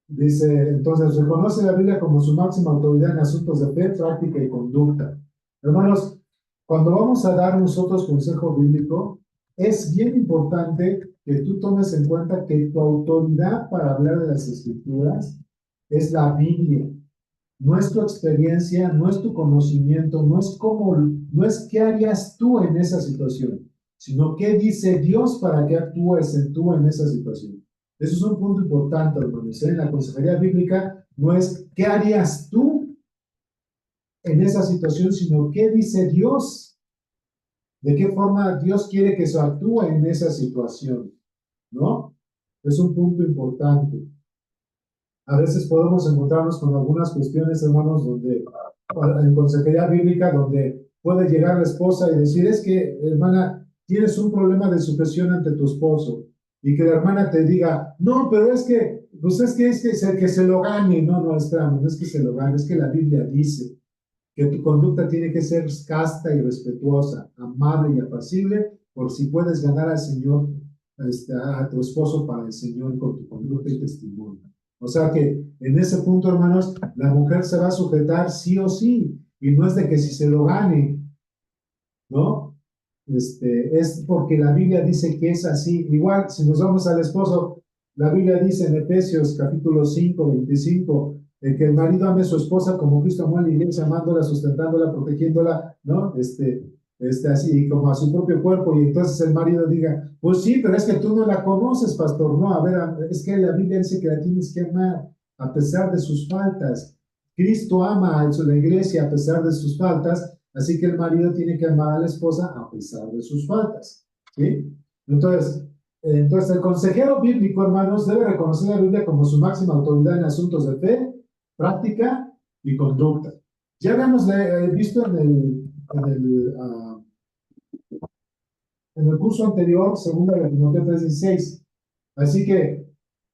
A: Dice, entonces, reconoce la Biblia como su máxima autoridad en asuntos de fe, práctica y conducta. Hermanos, cuando vamos a dar nosotros consejo bíblico, es bien importante que tú tomes en cuenta que tu autoridad para hablar de las Escrituras es la Biblia. No es tu experiencia, no es tu conocimiento, no es qué harías tú en esa situación, sino qué dice Dios para que actúes tú en esa situación. Eso es un punto importante, hermanos. En la consejería bíblica no es qué harías tú en esa situación, sino qué dice Dios, de qué forma Dios quiere que se actúe en esa situación, ¿no? Es un punto importante. A veces podemos encontrarnos con algunas cuestiones, hermanos, donde en consejería bíblica, donde puede llegar la esposa y decir, es que, hermana, tienes un problema de sujeción ante tu esposo, y que la hermana te diga, no, pero es que, pues que se lo gane. No, espérame, no es que se lo gane, es que la Biblia dice que tu conducta tiene que ser casta y respetuosa, amable y apacible, por si puedes ganar al Señor, a tu esposo para el Señor con tu conducta y testimonio. O sea que en ese punto, hermanos, la mujer se va a sujetar sí o sí, y no es de que si se lo gane, ¿no? Es porque la Biblia dice que es así. Igual, si nos vamos al esposo, la Biblia dice en Efesios capítulo 5, 25, que el marido ame a su esposa como Cristo amó a la iglesia, amándola, sustentándola, protegiéndola, ¿no? Así como a su propio cuerpo, y entonces el marido diga, pues sí, pero es que tú no la conoces, pastor. No, a ver, es que la Biblia dice que la tienes que amar a pesar de sus faltas. Cristo ama a la iglesia a pesar de sus faltas, así que el marido tiene que amar a la esposa a pesar de sus faltas, ¿sí? Entonces el consejero bíblico, hermanos, debe reconocer la Biblia como su máxima autoridad en asuntos de fe, práctica y conducta. Ya habíamos visto en el curso anterior, 2 Timoteo 3:16. Así que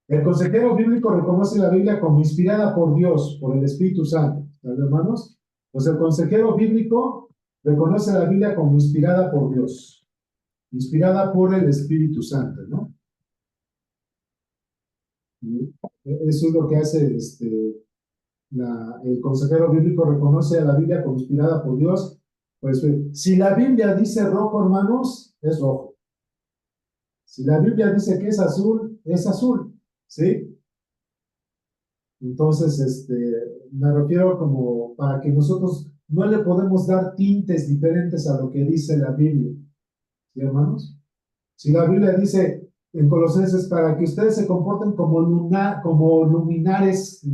A: el consejero bíblico reconoce la Biblia como inspirada por Dios, por el Espíritu Santo. ¿Vale, hermanos? Pues el consejero bíblico reconoce la Biblia como inspirada por Dios, inspirada por el Espíritu Santo, ¿no? Y eso es lo que hace el consejero bíblico, reconoce a la Biblia como inspirada por Dios. Pues si la Biblia dice rojo, hermanos, es rojo. Si la Biblia dice que es azul, ¿sí? Entonces, me refiero como para que nosotros no le podemos dar tintes diferentes a lo que dice la Biblia, ¿sí, hermanos? Si la Biblia dice en Colosenses para que ustedes se comporten como luminarias,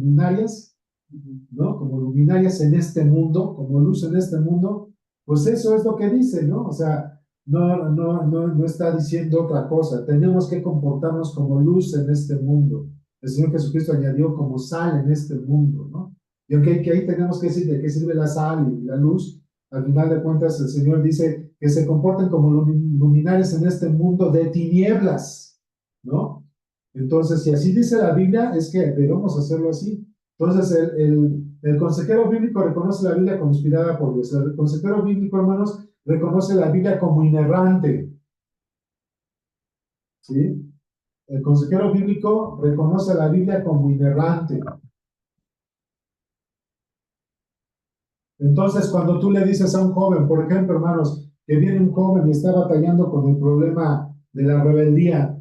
A: ¿no? Como luminarias en este mundo, como luz en este mundo, pues eso es lo que dice, ¿no? O sea, no está diciendo otra cosa. Tenemos que comportarnos como luz en este mundo. El Señor Jesucristo añadió como sal en este mundo, ¿no? Y aunque que ahí tenemos que decir de qué sirve la sal y la luz, al final de cuentas el Señor dice que se comporten como luminarias en este mundo de tinieblas, ¿no? Entonces, si así dice la Biblia, es que debemos hacerlo así. Entonces, el consejero bíblico reconoce la Biblia como inspirada por Dios. El consejero bíblico, hermanos, reconoce la Biblia como inerrante, ¿sí? El consejero bíblico reconoce la Biblia como inerrante. Entonces, cuando tú le dices a un joven, por ejemplo, hermanos, que viene un joven y está batallando con el problema de la rebeldía,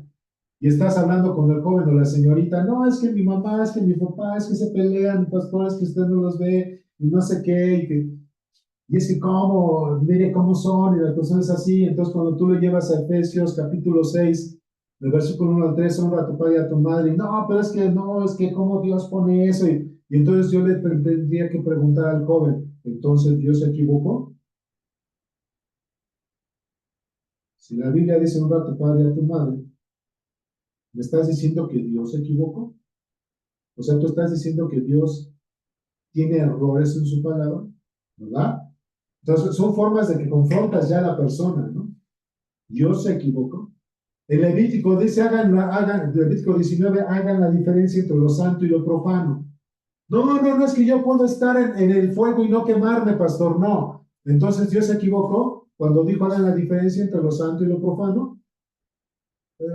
A: y estás hablando con el joven o la señorita, no, es que mi mamá, es que mi papá, es que se pelean, pastor, es que usted no los ve, y no sé qué, y es que cómo, mire cómo son, y las personas así. Entonces cuando tú le llevas a Efesios capítulo 6, del versículo 1 al 3, honra a tu padre y a tu madre, y no, pero es que cómo Dios pone eso, y entonces yo le tendría que preguntar al joven, ¿entonces Dios se equivocó? Si la Biblia dice honra a tu padre y a tu madre, ¿me estás diciendo que Dios se equivocó? O sea, tú estás diciendo que Dios tiene errores en su palabra, ¿verdad? Entonces, son formas de que confrontas ya a la persona, ¿no? Dios se equivocó. En Levítico dice, Levítico 19, hagan la diferencia entre lo santo y lo profano. No es que yo puedo estar en el fuego y no quemarme, pastor, no. Entonces Dios se equivocó cuando dijo hagan la diferencia entre lo santo y lo profano.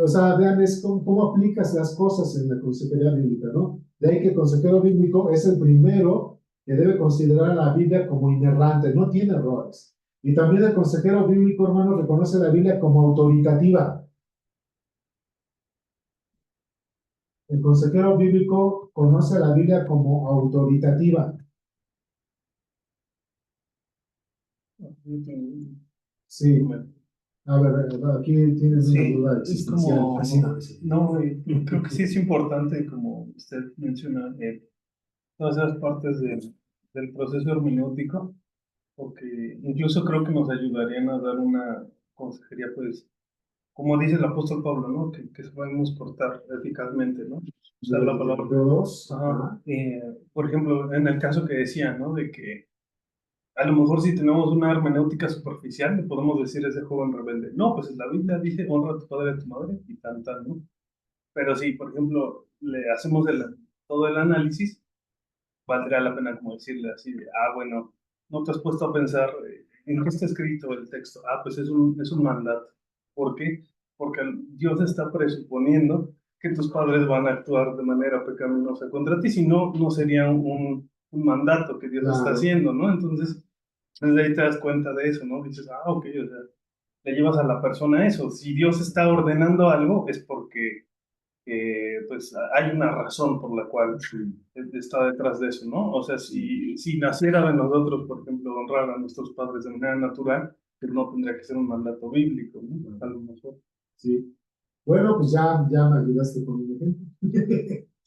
A: O sea, vean cómo aplicas las cosas en la consejería bíblica, ¿no? De ahí que el consejero bíblico es el primero que debe considerar a la Biblia como inerrante, no tiene errores. Y también el consejero bíblico, hermano, reconoce la Biblia como autoritativa. El consejero bíblico conoce a la Biblia como autoritativa. Sí. A ver, aquí tienes una
D: Sí,
A: duda
D: es
A: existencial.
D: como,
A: Así no, sí.
D: no, creo que sí es importante, como usted menciona, todas esas partes del proceso hermenéutico, porque incluso creo que nos ayudarían a dar una consejería, pues, como dice el apóstol Pablo, ¿no? Que sabemos portar eficazmente, ¿no? Usar la palabra.
A: Dos.
D: Ajá. Por ejemplo, en el caso que decía, ¿no? De que a lo mejor si tenemos una hermenéutica superficial, le podemos decir a ese joven rebelde, no, pues la Biblia dice, honra a tu padre y a tu madre, y tal, ¿no? Pero si, por ejemplo, le hacemos todo el análisis, valdría la pena como decirle así de, bueno, no te has puesto a pensar en qué está escrito el texto. Pues es un mandato. ¿Por qué? Porque Dios está presuponiendo que tus padres van a actuar de manera pecaminosa contra ti, si no, no sería un mandato que Dios está haciendo, ¿no? Entonces, desde ahí te das cuenta de eso, ¿no? Dices, ok, o sea, le llevas a la persona eso. Si Dios está ordenando algo, es porque pues hay una razón por la cual está detrás de eso, ¿no? O sea, si naciera de nosotros, por ejemplo, honrar a nuestros padres de manera natural, pues no tendría que ser un mandato bíblico, ¿no? A lo mejor.
A: Sí. Bueno, pues ya me ayudaste con un ejemplo.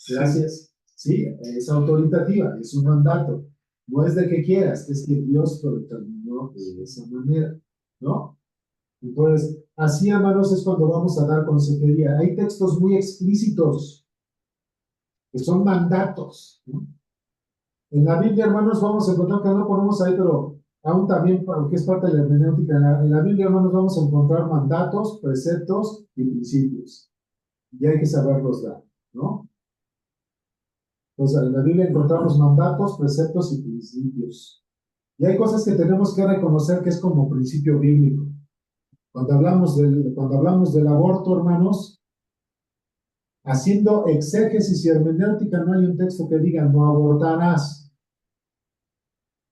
A: Gracias. Sí, es autoritativa, es un mandato. No es de que quieras, es que Dios lo determinó de esa manera, ¿no? Entonces, así, hermanos, es cuando vamos a dar consejería. Hay textos muy explícitos que son mandatos, ¿no? En la Biblia, hermanos, vamos a encontrar que no ponemos ahí, pero aún también, porque es parte de la hermenéutica, en la Biblia, hermanos, vamos a encontrar mandatos, preceptos y principios. Y hay que saberlos dar, ¿no? Entonces, en la Biblia encontramos mandatos, preceptos y principios. Y hay cosas que tenemos que reconocer que es como principio bíblico. Cuando hablamos del aborto, hermanos, haciendo exégesis y hermenéutica, no hay un texto que diga no abortarás.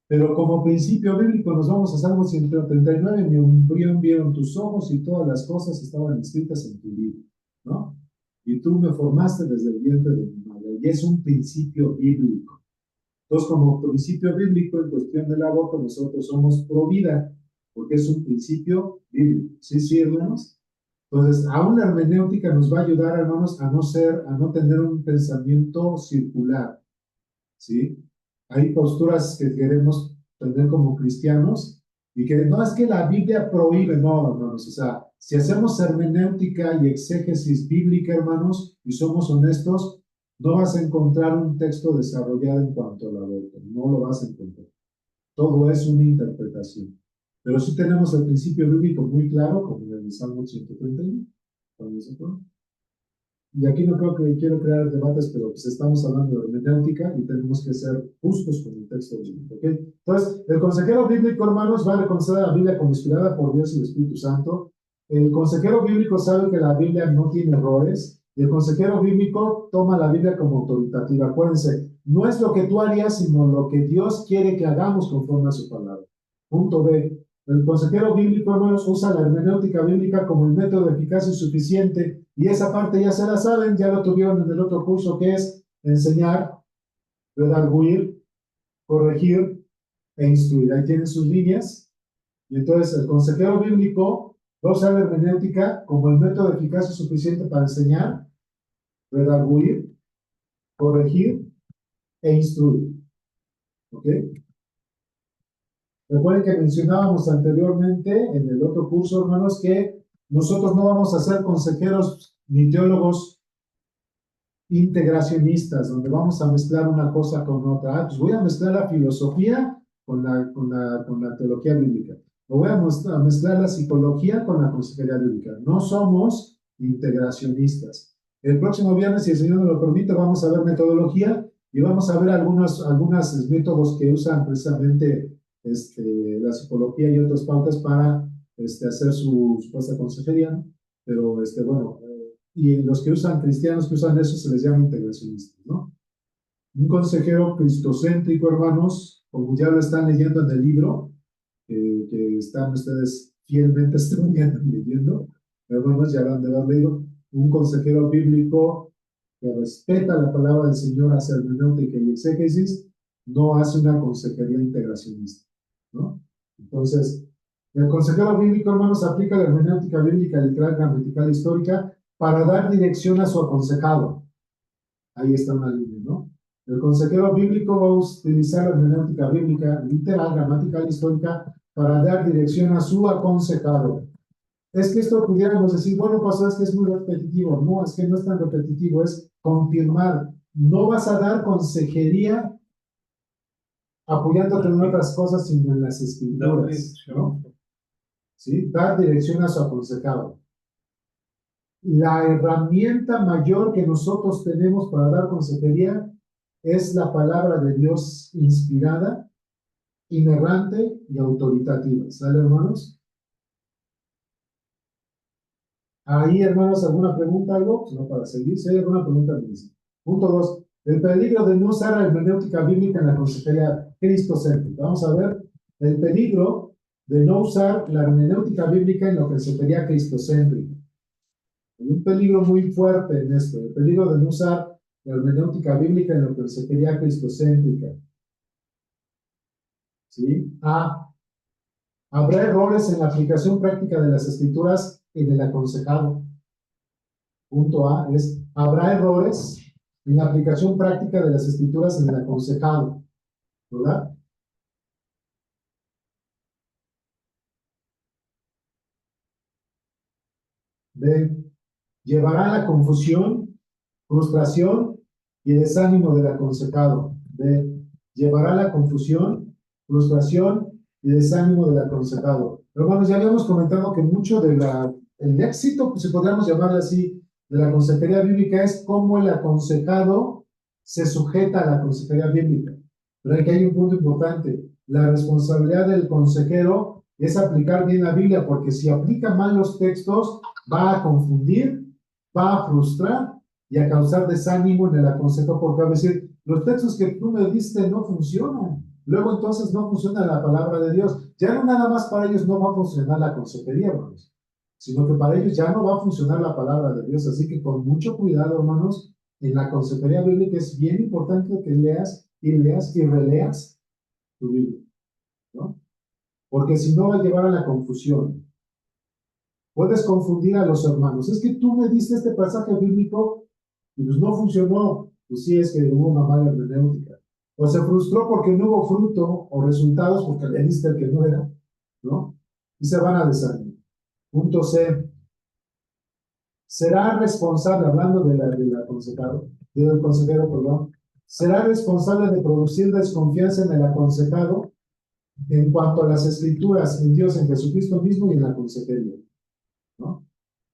A: Pero como principio bíblico nos vamos a Salmo 139, mi embrión vieron tus ojos y todas las cosas estaban escritas en tu libro, ¿no? Y tú me formaste desde el vientre de mi madre. Y es un principio bíblico. Entonces, como principio bíblico en cuestión del aborto, nosotros somos pro vida, porque es un principio bíblico. ¿Sí, hermanos? Entonces, aún la hermenéutica nos va a ayudar, hermanos, a no tener un pensamiento circular, ¿sí? Hay posturas que queremos tener como cristianos y que no es que la Biblia prohíbe, no, hermanos, o sea, si hacemos hermenéutica y exégesis bíblica, hermanos, y somos honestos, no vas a encontrar un texto desarrollado en cuanto al aborto, no lo vas a encontrar. Todo es una interpretación. Pero sí tenemos el principio bíblico muy claro, como en el Salmo 131. Y aquí no creo que quiero crear debates, pero pues estamos hablando de hermenéutica y tenemos que ser justos con el texto bíblico, ¿ok? Entonces, el consejero bíblico, hermanos, va a reconocer a la Biblia como inspirada por Dios y el Espíritu Santo. El consejero bíblico sabe que la Biblia no tiene errores. Y el consejero bíblico toma la Biblia como autoritativa. Acuérdense, no es lo que tú harías, sino lo que Dios quiere que hagamos conforme a su palabra. Punto B. El consejero bíblico, hermanos, usa la hermenéutica bíblica como el método eficaz y suficiente. Y esa parte ya se la saben, ya lo tuvieron en el otro curso, que es enseñar, redarguir, corregir e instruir. Ahí tienen sus líneas. Y entonces el consejero bíblico va a usar la hermenéutica como el método eficaz y suficiente para enseñar, redarguir, corregir e instruir. ¿Ok? Recuerden que mencionábamos anteriormente en el otro curso, hermanos, que nosotros no vamos a ser consejeros ni teólogos integracionistas, donde vamos a mezclar una cosa con otra. Pues voy a mezclar la filosofía con la teología bíblica. O voy a mezclar la psicología con la consejería bíblica. No somos integracionistas. El próximo viernes, si el Señor nos lo permite, vamos a ver metodología y vamos a ver algunos métodos que usan precisamente la psicología y otras pautas para hacer su supuesta consejería, ¿no? Pero bueno, y los que usan cristianos que usan eso se les llama integracionistas, ¿no? Un consejero cristocéntrico, hermanos, como ya lo están leyendo en el libro, que están ustedes fielmente estudiando y leyendo, hermanos, ya lo han de haber leído, un consejero bíblico que respeta la palabra del Señor, hace hermenéutica y exégesis, no hace una consejería integracionista, ¿no? Entonces, el consejero bíblico, hermanos, aplica la hermenéutica bíblica literal, gramatical, histórica, para dar dirección a su aconsejado. Ahí está una línea, ¿no? El consejero bíblico va a utilizar la hermenéutica bíblica literal, gramatical, histórica, para dar dirección a su aconsejado. Es que esto pudiéramos decir, bueno, pastor, es que es muy repetitivo. No, es que no es tan repetitivo, es confirmar. No vas a dar consejería apoyándote en otras cosas, sino en las escrituras, ¿no? ¿Sí? Dar dirección a su aconsejado. La herramienta mayor que nosotros tenemos para dar consejería es la palabra de Dios inspirada, inerrante y autoritativa. ¿Sale, hermanos? Ahí, hermanos, ¿alguna pregunta, algo? No, para seguir, si hay alguna pregunta, me dice. Punto 2. El peligro de no usar la hermenéutica bíblica en la consejería cristocéntrica. Vamos a ver el peligro de no usar la hermenéutica bíblica en la consejería cristocéntrica. Hay un peligro muy fuerte en esto, el peligro de no usar la hermenéutica bíblica en la consejería cristocéntrica. ¿Sí? Habrá errores en la aplicación práctica de las escrituras en el aconsejado. Punto A es, habrá errores en la aplicación práctica de las escrituras en el aconsejado, ¿verdad? B, llevará a la confusión, frustración y desánimo del aconsejado. B, llevará a la confusión, frustración y desánimo del aconsejado. Hermanos, ya habíamos comentado que mucho del éxito, pues, si podríamos llamarle así, de la consejería bíblica es cómo el aconsejado se sujeta a la consejería bíblica. Pero aquí hay un punto importante. La responsabilidad del consejero es aplicar bien la Biblia, porque si aplica mal los textos, va a confundir, va a frustrar y a causar desánimo en el aconsejo, porque va a decir, los textos que tú me diste no funcionan. Luego entonces no funciona la palabra de Dios. Ya no nada más para ellos no va a funcionar la consejería, hermanos, sino que para ellos ya no va a funcionar la palabra de Dios. Así que con mucho cuidado, hermanos, en la consejería bíblica es bien importante que leas y releas tu Biblia, ¿no? Porque si no va a llevar a la confusión. Puedes confundir a los hermanos. Es que tú me diste este pasaje bíblico y pues no funcionó. Pues sí, es que hubo una mala hermenéutica. O se frustró porque no hubo fruto o resultados porque le diste el que no era, ¿no? Y se van a desanimar. Punto C. Será responsable, hablando del aconsejado, del consejero, perdón, será responsable de producir desconfianza en el aconsejado en cuanto a las escrituras, en Dios, en Jesucristo mismo y en la consejería, ¿no?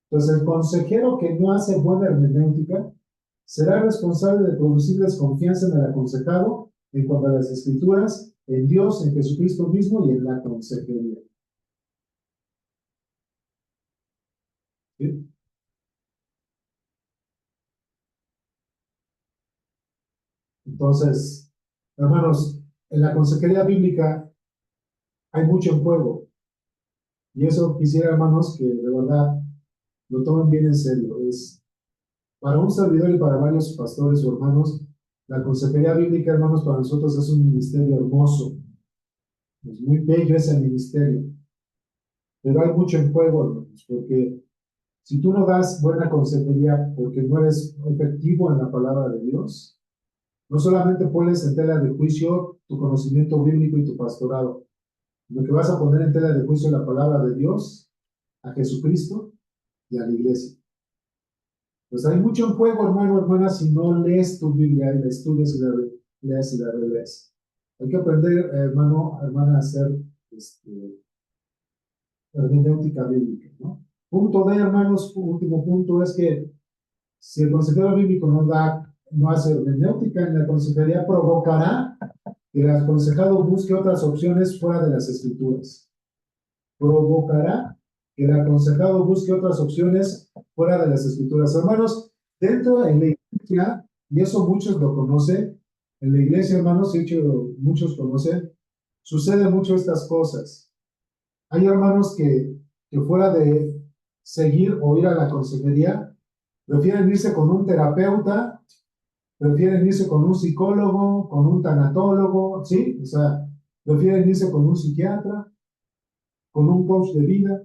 A: Entonces, el consejero que no hace buena hermenéutica será responsable de producir desconfianza en el aconsejado en cuanto a las escrituras, en Dios, en Jesucristo mismo y en la consejería. ¿Sí? Entonces, hermanos, en la consejería bíblica hay mucho en juego. Y eso quisiera, hermanos, que de verdad lo tomen bien en serio. Es para un servidor y para varios pastores o hermanos, la consejería bíblica, hermanos, para nosotros es un ministerio hermoso. Es muy bello ese ministerio. Pero hay mucho en juego, hermanos, porque si tú no das buena consejería porque no eres efectivo en la palabra de Dios, no solamente pones en tela de juicio tu conocimiento bíblico y tu pastorado, sino que vas a poner en tela de juicio la palabra de Dios, a Jesucristo y a la iglesia. Pues hay mucho en juego, hermano, hermana, si no lees tu Biblia y la estudias y la lees y la relees. Hay que aprender, hermano, hermana, a hacer hermenéutica bíblica, ¿no? Punto D, hermanos, último punto, es que si el consejero bíblico no hace hermenéutica en la consejería, provocará que el aconsejado busque otras opciones fuera de las escrituras. Provocará que el aconsejado busque otras opciones fuera de las escrituras. Hermanos, dentro de la iglesia, y eso muchos lo conocen, en la iglesia, hermanos, de hecho muchos conocen, sucede mucho estas cosas. Hay hermanos que fuera de seguir o ir a la consejería, prefieren irse con un terapeuta, prefieren irse con un psicólogo, con un tanatólogo, ¿sí? O sea, prefieren irse con un psiquiatra, con un coach de vida.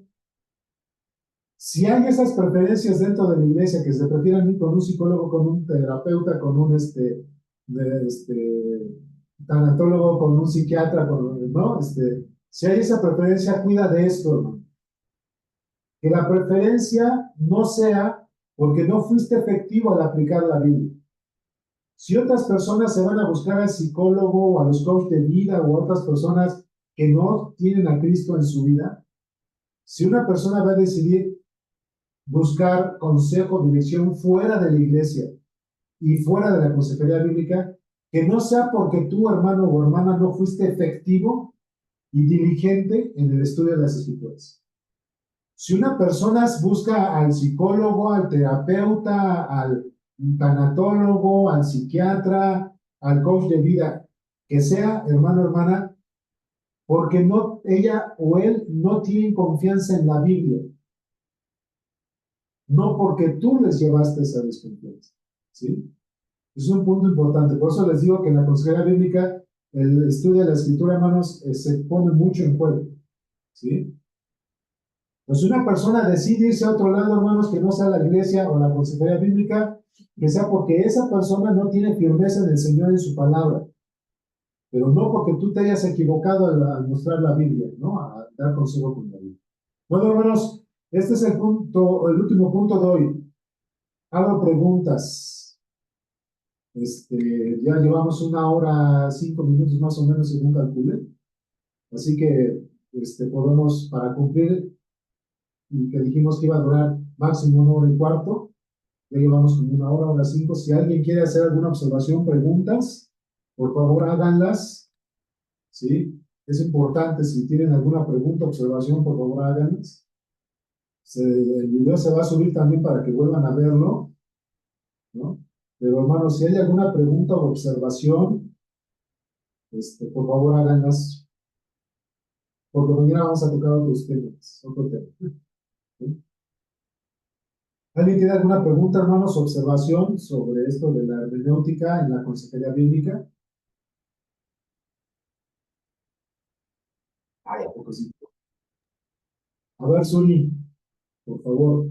A: Si hay esas preferencias dentro de la iglesia que se prefieren ir con un psicólogo, con un terapeuta, con un tanatólogo, con un psiquiatra, ¿no? Si hay esa preferencia, cuida de esto, hermano. Que la preferencia no sea porque no fuiste efectivo al aplicar la Biblia. Si otras personas se van a buscar al psicólogo o a los coaches de vida o otras personas que no tienen a Cristo en su vida, si una persona va a decidir buscar consejo, dirección fuera de la iglesia y fuera de la consejería bíblica, que no sea porque tú, hermano o hermana, no fuiste efectivo y diligente en el estudio de las escrituras. Si una persona busca al psicólogo, al terapeuta, al tanatólogo, al psiquiatra, al coach de vida, que sea, hermano o hermana, porque no, ella o él no tienen confianza en la Biblia. No porque tú les llevaste esa desconfianza. ¿Sí? Es un punto importante. Por eso les digo que en la consejería bíblica, el estudio de la escritura, hermanos, se pone mucho en juego. ¿Sí? Pues una persona decide irse a otro lado, hermanos, que no sea la iglesia o la consejería bíblica, que sea porque esa persona no tiene firmeza en el Señor en su palabra, pero no porque tú te hayas equivocado al mostrar la Biblia, ¿no? A dar consejo con la Biblia. Bueno, hermanos, este es el punto, el último punto de hoy. Hago preguntas. Ya llevamos 1 hora, 5 minutos más o menos en un calcule. Así que podemos, para cumplir, y que dijimos que iba a durar máximo 1 hora y cuarto, ya llevamos como 1 hora, 1 hora 5. Si alguien quiere hacer alguna observación, preguntas, por favor háganlas, ¿sí? Es importante, si tienen alguna pregunta, observación, por favor háganlas. El video se va a subir también para que vuelvan a verlo, ¿no? Pero hermanos, si hay alguna pregunta o observación, por favor háganlas, porque mañana vamos a tocar otros temas, otro tema. ¿Sí? ¿Alguien tiene alguna pregunta, hermanos, observación sobre esto de la hermenéutica en la consejería bíblica? Ay, ¿a poco sí? A ver, Suri, por favor.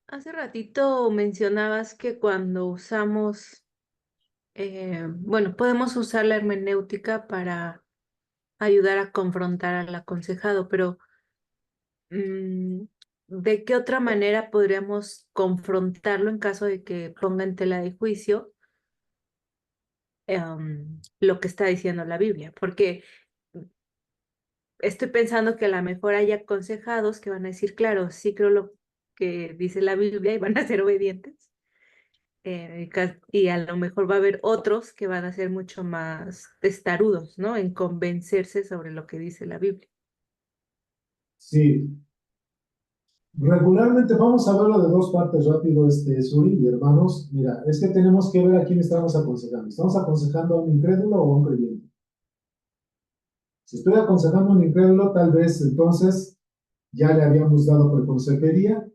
E: Hace ratito mencionabas que cuando usamos, bueno, podemos usar la hermenéutica para ayudar a confrontar al aconsejado, pero ¿de qué otra manera podríamos confrontarlo en caso de que ponga en tela de juicio lo que está diciendo la Biblia? Porque estoy pensando que a lo mejor hay aconsejados que van a decir, claro, sí creo lo que dice la Biblia y van a ser obedientes. Y a lo mejor va a haber otros que van a ser mucho más testarudos, ¿no? En convencerse sobre lo que dice la Biblia.
A: Sí. Regularmente vamos a verlo de dos partes rápido, Suri y hermanos. Mira, es que tenemos que ver a quién estamos aconsejando. ¿Estamos aconsejando a un incrédulo o a un creyente? Si estoy aconsejando a un incrédulo, tal vez entonces ya le habíamos dado por consejería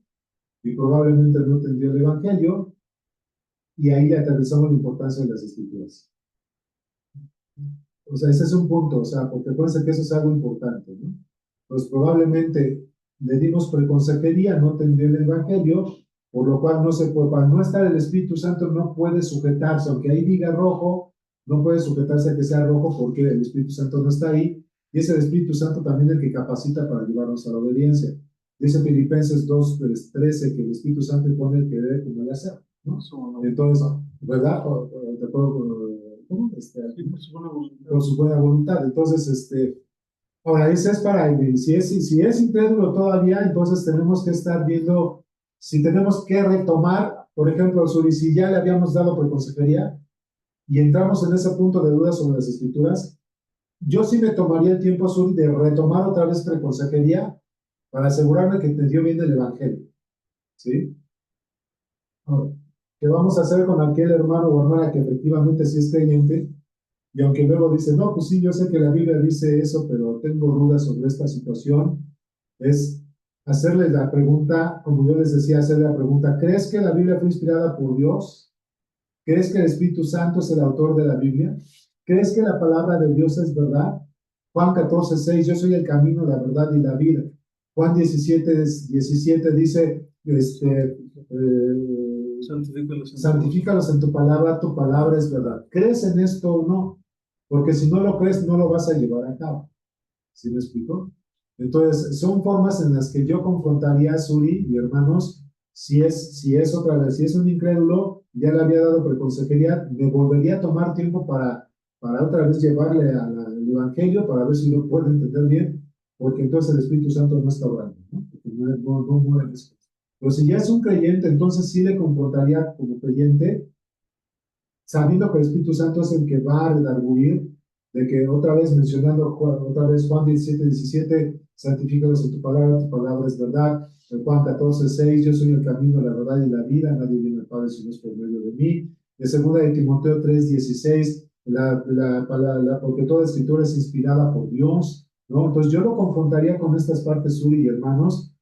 A: y probablemente no tendría el evangelio, y ahí le aterrizamos la importancia de las escrituras. O sea, ese es un punto, o sea, porque puede que eso es algo importante, ¿no? Pues probablemente le dimos preconsejería, no tendría el evangelio, por lo cual no se puede, para no estar el Espíritu Santo no puede sujetarse, aunque ahí diga rojo, no puede sujetarse a que sea rojo porque el Espíritu Santo no está ahí, y es el Espíritu Santo también el que capacita para llevarnos a la obediencia. Dice Filipenses 2:13 que el Espíritu Santo pone el que debe como el hacer, ¿no? Entonces, ¿verdad? ¿Cómo? Por su buena voluntad. Entonces, Ahora, ese es para Ivy. Si es incrédulo todavía, entonces tenemos que estar viendo si tenemos que retomar, por ejemplo, Suri, si ya le habíamos dado por consejería y entramos en ese punto de duda sobre las escrituras, yo sí me tomaría el tiempo, Suri, de retomar otra vez preconsejería para asegurarme que entendió bien el Evangelio. ¿Sí? Ahora, ¿qué vamos a hacer con aquel hermano o hermana que efectivamente sí es creyente? Y aunque luego dice, no, pues sí, yo sé que la Biblia dice eso, pero tengo dudas sobre esta situación, es hacerle la pregunta, como yo les decía, hacerle la pregunta, ¿crees que la Biblia fue inspirada por Dios? ¿Crees que el Espíritu Santo es el autor de la Biblia? ¿Crees que la palabra de Dios es verdad? Juan 14:6, yo soy el camino, la verdad y la vida. Juan 17:17 dice, santifícalos en tu palabra es verdad. ¿Crees en esto o no? Porque si no lo crees, no lo vas a llevar a cabo. ¿Sí me explico? Entonces, son formas en las que yo confrontaría a Suri y hermanos, si es otra vez, si es un incrédulo, ya le había dado preconsejería, me volvería a tomar tiempo para otra vez llevarle al Evangelio, para ver si lo puede entender bien, porque entonces el Espíritu Santo no está orando, ¿no? Porque no muere eso. Pero si ya es un creyente, entonces sí le comportaría como creyente, sabiendo que el Espíritu Santo es el que va a redarguir, de que otra vez mencionando otra vez Juan 17:17, santifícalos en tu palabra es verdad. En Juan 14:6, yo soy el camino, la verdad y la vida, nadie viene al Padre si no es por medio de mí. De segunda de Timoteo 3:16, porque toda escritura es inspirada por Dios, ¿no? Entonces yo lo confrontaría con estas partes, Suri y hermanos,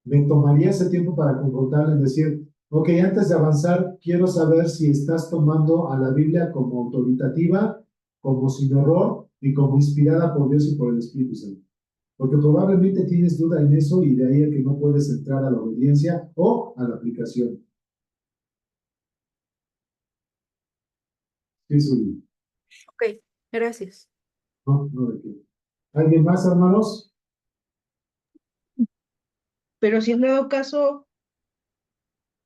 A: me tomaría ese tiempo para confrontarle en decir, ok, antes de avanzar, quiero saber si estás tomando a la Biblia como autoritativa, como sin error y como inspirada por Dios y por el Espíritu Santo. Porque probablemente tienes duda en eso y de ahí el que no puedes entrar a la obediencia o a la aplicación. Sí, Zuli.
E: Ok, gracias.
A: No, no de qué. ¿Alguien más, hermanos?
H: Pero si en dado caso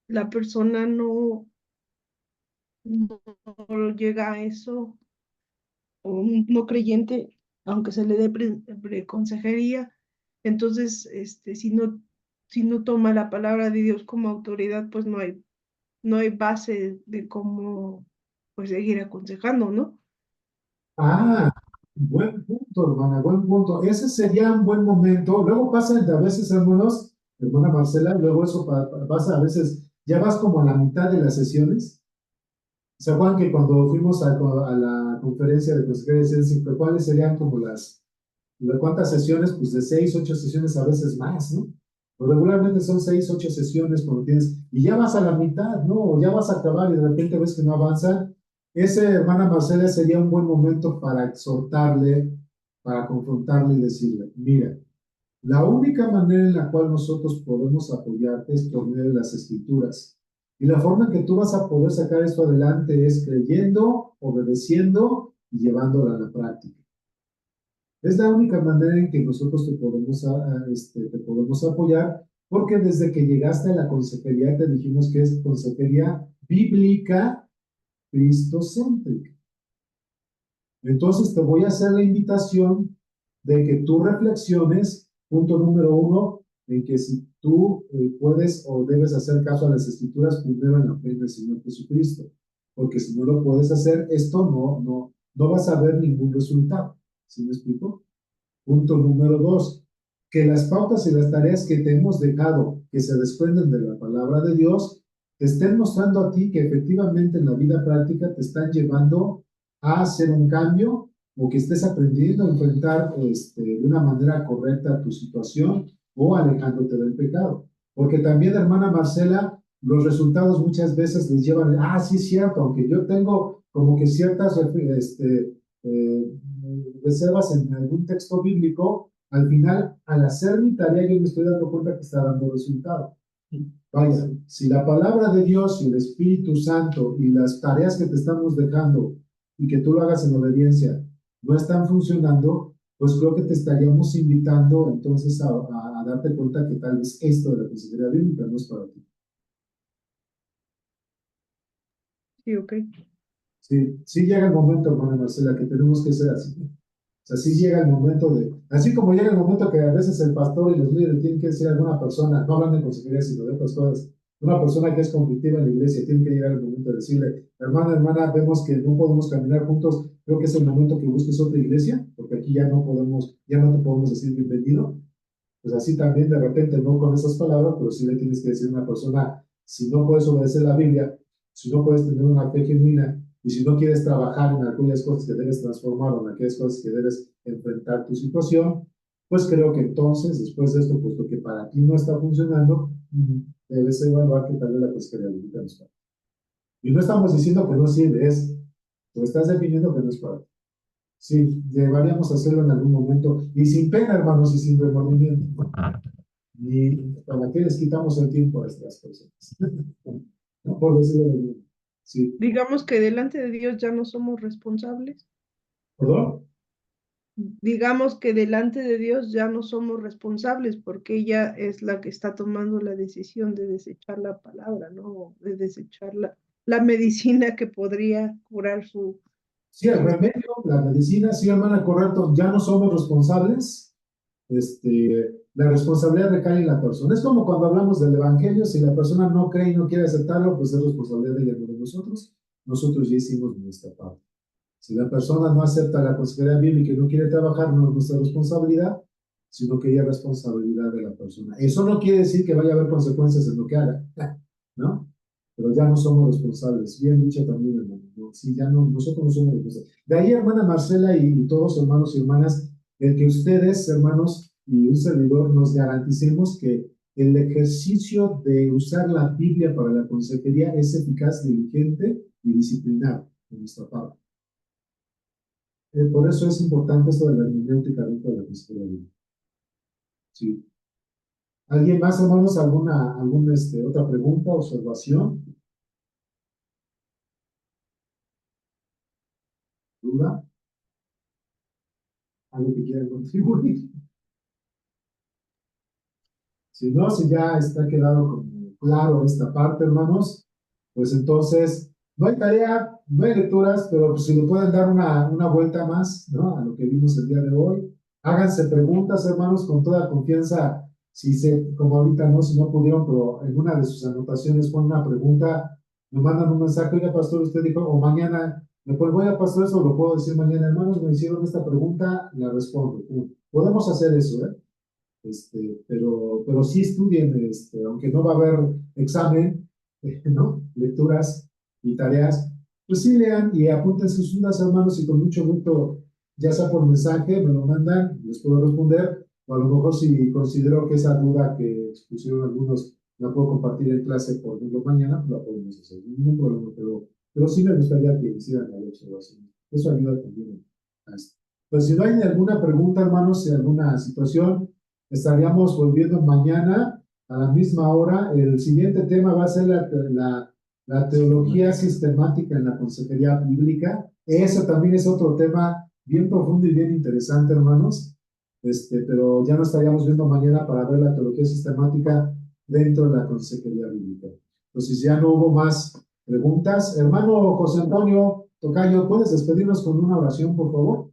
H: la persona no llega a eso, o un no creyente, aunque se le dé consejería, entonces si no toma la palabra de Dios como autoridad, pues no hay base de cómo pues seguir aconsejando, ¿no?
A: Ah, buen punto, hermana, buen punto. Ese sería un buen momento. Luego pasa a veces, hermanos, hermana Marcela, luego eso pasa a veces, ya vas como a la mitad de las sesiones. ¿Se acuerdan que cuando fuimos a la conferencia de consejeros decían, cuáles serían como cuántas sesiones? Pues de 6, 8 sesiones, a veces más, ¿no? Pero regularmente son 6, 8 sesiones cuando tienes, y ya vas a la mitad, ¿no? O ya vas a acabar y de repente ves que no avanza. Ese, hermana Marcela, sería un buen momento para exhortarle, para confrontarle y decirle, mira, la única manera en la cual nosotros podemos apoyarte es por medio de las escrituras. Y la forma en que tú vas a poder sacar esto adelante es creyendo, obedeciendo y llevándola a la práctica. Es la única manera en que nosotros te podemos apoyar, porque desde que llegaste a la consejería te dijimos que es consejería bíblica cristocéntrica. Entonces te voy a hacer la invitación de que tú reflexiones, punto número 1, en que si tú puedes o debes hacer caso a las escrituras primero en la fe del Señor Jesucristo, porque si no lo puedes hacer, esto no vas a ver ningún resultado. ¿Sí me explico? Punto número 2, que las pautas y las tareas que te hemos dejado, que se desprenden de la palabra de Dios, te estén mostrando a ti que efectivamente en la vida práctica te están llevando a hacer un cambio o que estés aprendiendo a enfrentar de una manera correcta tu situación o alejándote del pecado. Porque también, hermana Marcela, los resultados muchas veces les llevan, sí es cierto, aunque yo tengo como que ciertas reservas en algún texto bíblico, al final, al hacer mi tarea, yo me estoy dando cuenta que está dando resultado. Vaya, si la palabra de Dios y el Espíritu Santo y las tareas que te estamos dejando y que tú lo hagas en obediencia no están funcionando, pues creo que te estaríamos invitando entonces a darte cuenta que tal vez esto de la consejería bíblica no es para ti.
H: Sí, ok.
A: Sí, sí llega el momento, hermana Marcela, que tenemos que ser así. sea, sí llega el momento así como llega el momento que a veces el pastor y los líderes tienen que decir a alguna persona, no hablando de consejería, sino de otras cosas, una persona que es conflictiva en la iglesia, tiene que llegar el momento de decirle, hermana, vemos que no podemos caminar juntos, creo que es el momento que busques otra iglesia, porque aquí ya no te podemos decir bienvenido. Pues así también de repente, no con esas palabras, pero sí le tienes que decir a una persona, si no puedes obedecer la Biblia, si no puedes tener una fe genuina, y si no quieres trabajar en aquellas cosas que debes transformar o en aquellas cosas que debes enfrentar tu situación, pues creo que entonces, después de esto, puesto que para ti no está funcionando, debes evaluar que tal vez la consejería bíblica no está. Y no estamos diciendo que no sirve, tú estás definiendo que no es para ti. Sí, deberíamos hacerlo en algún momento, y sin pena, hermanos, y sin remordimiento. Ni para qué les quitamos el tiempo a estas personas. No, por decirlo de nuevo. Sí.
H: Digamos que delante de Dios ya no somos responsables.
A: ¿Perdón?
H: Digamos que delante de Dios ya no somos responsables porque ella es la que está tomando la decisión de desechar la palabra, ¿no? De desechar la medicina que podría curar su...
A: Sí, el remedio, la medicina, sí, hermana, correcto, ya no somos responsables. La responsabilidad recae en la persona. Es como cuando hablamos del evangelio, si la persona no cree y no quiere aceptarlo, pues es responsabilidad de ella, no de nosotros. Nosotros ya hicimos nuestra parte. Si la persona no acepta la consejería bíblica y no quiere trabajar, no es nuestra responsabilidad, sino que ya es responsabilidad de la persona. Eso no quiere decir que vaya a haber consecuencias en lo que haga, ¿no? Pero ya no somos responsables. Bien dicho también, hermano. ¿No? Sí, ya no, nosotros no somos responsables. De ahí, hermana Marcela y todos hermanos y hermanas, el que ustedes, hermanos, y un servidor nos garanticemos que el ejercicio de usar la Biblia para la consejería es eficaz, diligente y disciplinado de nuestra parte. Por eso es importante esto de la hermenéutica dentro de la consejería bíblica. Sí. ¿Alguien más, hermanos? ¿Alguna otra pregunta, observación? ¿Duda? ¿Algo que quieran contribuir? Si no, si ya está quedado como claro esta parte, hermanos, pues entonces no hay tarea, no hay lecturas, pero pues si le pueden dar una vuelta más, ¿no? A lo que vimos el día de hoy. Háganse preguntas, hermanos, con toda confianza. Como ahorita no, si no pudieron, pero en una de sus anotaciones ponen una pregunta, me mandan un mensaje, oiga, pastor, usted dijo, o mañana, me puede, voy a pastor, eso lo puedo decir mañana, hermanos, me hicieron esta pregunta, la respondo. Podemos hacer eso, ¿eh? Pero sí estudien, aunque no va a haber examen, ¿no? Lecturas y tareas, pues sí lean y apunten sus dudas, hermanos, y con mucho gusto, ya sea por mensaje, me lo mandan, les puedo responder, o a lo mejor si considero que esa duda que expusieron algunos la puedo compartir en clase, por ejemplo, mañana, pues la podemos hacer, ningún problema, pero sí me gustaría que hicieran la observación. Eso ayuda también a esto. Pues si no hay alguna pregunta, hermanos, y alguna situación, estaríamos volviendo mañana a la misma hora. El siguiente tema va a ser la teología sistemática en la consejería bíblica. Ese también es otro tema bien profundo y bien interesante, hermanos. Pero ya nos estaríamos viendo mañana para ver la teología sistemática dentro de la consejería bíblica. Entonces, ya no hubo más preguntas. Hermano José Antonio Tocayo, ¿puedes despedirnos con una oración, por favor?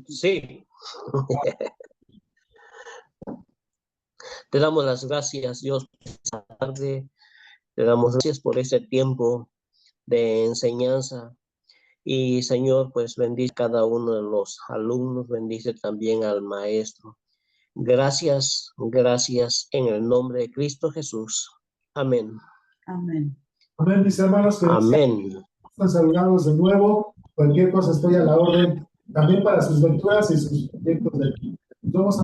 I: Sí. Te damos las gracias, Dios, esta tarde. Te damos gracias por este tiempo de enseñanza. Y, Señor, pues bendice cada uno de los alumnos, bendice también al maestro. Gracias, gracias en el nombre de Cristo Jesús. Amén.
B: Amén.
A: Amén, mis hermanos.
I: Amén.
A: Están saludados de nuevo. Cualquier cosa estoy a la orden. También para sus lecturas y sus proyectos de aquí. Vamos a